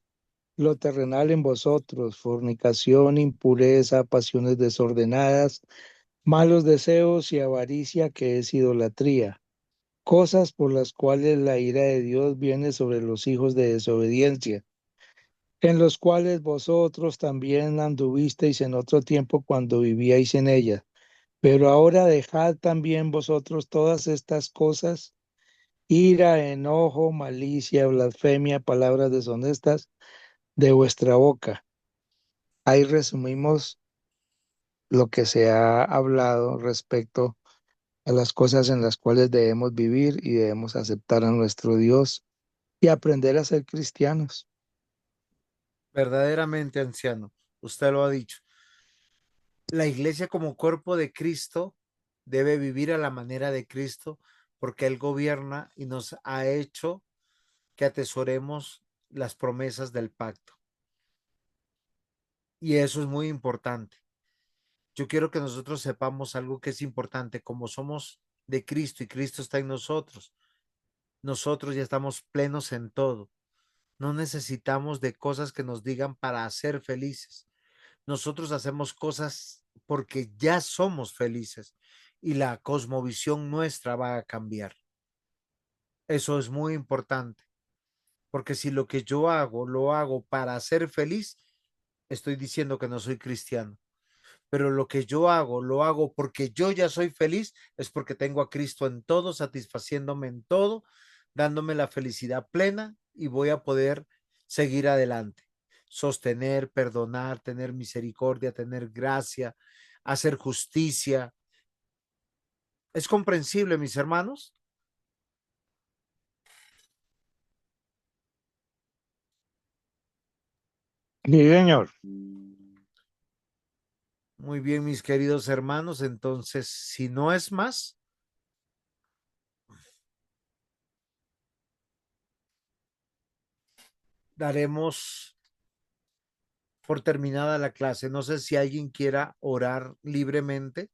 lo terrenal en vosotros, fornicación, impureza, pasiones desordenadas, malos deseos y avaricia que es idolatría, cosas por las cuales la ira de Dios viene sobre los hijos de desobediencia, en los cuales vosotros también anduvisteis en otro tiempo cuando vivíais en ella. Pero ahora dejad también vosotros todas estas cosas, ira, enojo, malicia, blasfemia, palabras deshonestas de vuestra boca. Ahí resumimos lo que se ha hablado respecto a las cosas en las cuales debemos vivir y debemos aceptar a nuestro Dios y aprender a ser cristianos. Verdaderamente, anciano, usted lo ha dicho. La iglesia como cuerpo de Cristo debe vivir a la manera de Cristo porque Él gobierna y nos ha hecho que atesoremos las promesas del pacto. Y eso es muy importante. Yo quiero que nosotros sepamos algo que es importante, como somos de Cristo y Cristo está en nosotros. Nosotros ya estamos plenos en todo. No necesitamos de cosas que nos digan para ser felices. Nosotros hacemos cosas porque ya somos felices y la cosmovisión nuestra va a cambiar. Eso es muy importante, porque si lo que yo hago lo hago para ser feliz, estoy diciendo que no soy cristiano. Pero lo que yo hago, lo hago porque yo ya soy feliz, es porque tengo a Cristo en todo, satisfaciéndome en todo, dándome la felicidad plena y voy a poder seguir adelante, sostener, perdonar, tener misericordia, tener gracia, hacer justicia. ¿Es comprensible, mis hermanos? Sí, señor. Muy bien, mis queridos hermanos, entonces, si no es más, daremos por terminada la clase. No sé si alguien quiera orar libremente.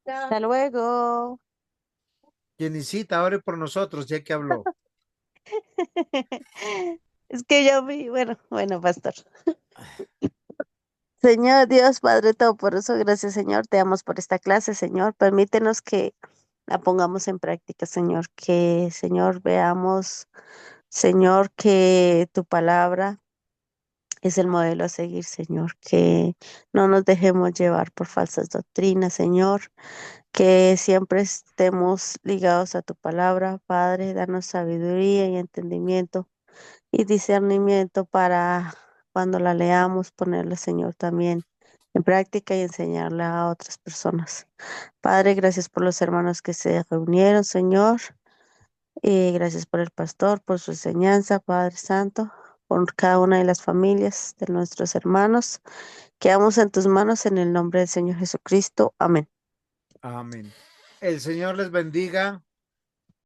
Hasta luego. Jenicita, ore por nosotros, ya que habló. Es que yo vi, bueno, pastor. Señor Dios, Padre Todopoderoso, gracias, Señor. Te damos por esta clase, Señor. Permítenos que la pongamos en práctica, Señor. Que, Señor, veamos, Señor, que tu palabra es el modelo a seguir, Señor. Que no nos dejemos llevar por falsas doctrinas, Señor. Que siempre estemos ligados a tu palabra, Padre. Danos sabiduría y entendimiento y discernimiento para cuando la leamos, ponerla, Señor, también en práctica y enseñarla a otras personas. Padre, gracias por los hermanos que se reunieron, Señor. Y gracias por el pastor, por su enseñanza, Padre Santo, por cada una de las familias de nuestros hermanos. Quedamos en tus manos en el nombre del Señor Jesucristo. Amén. Amén. El Señor les bendiga.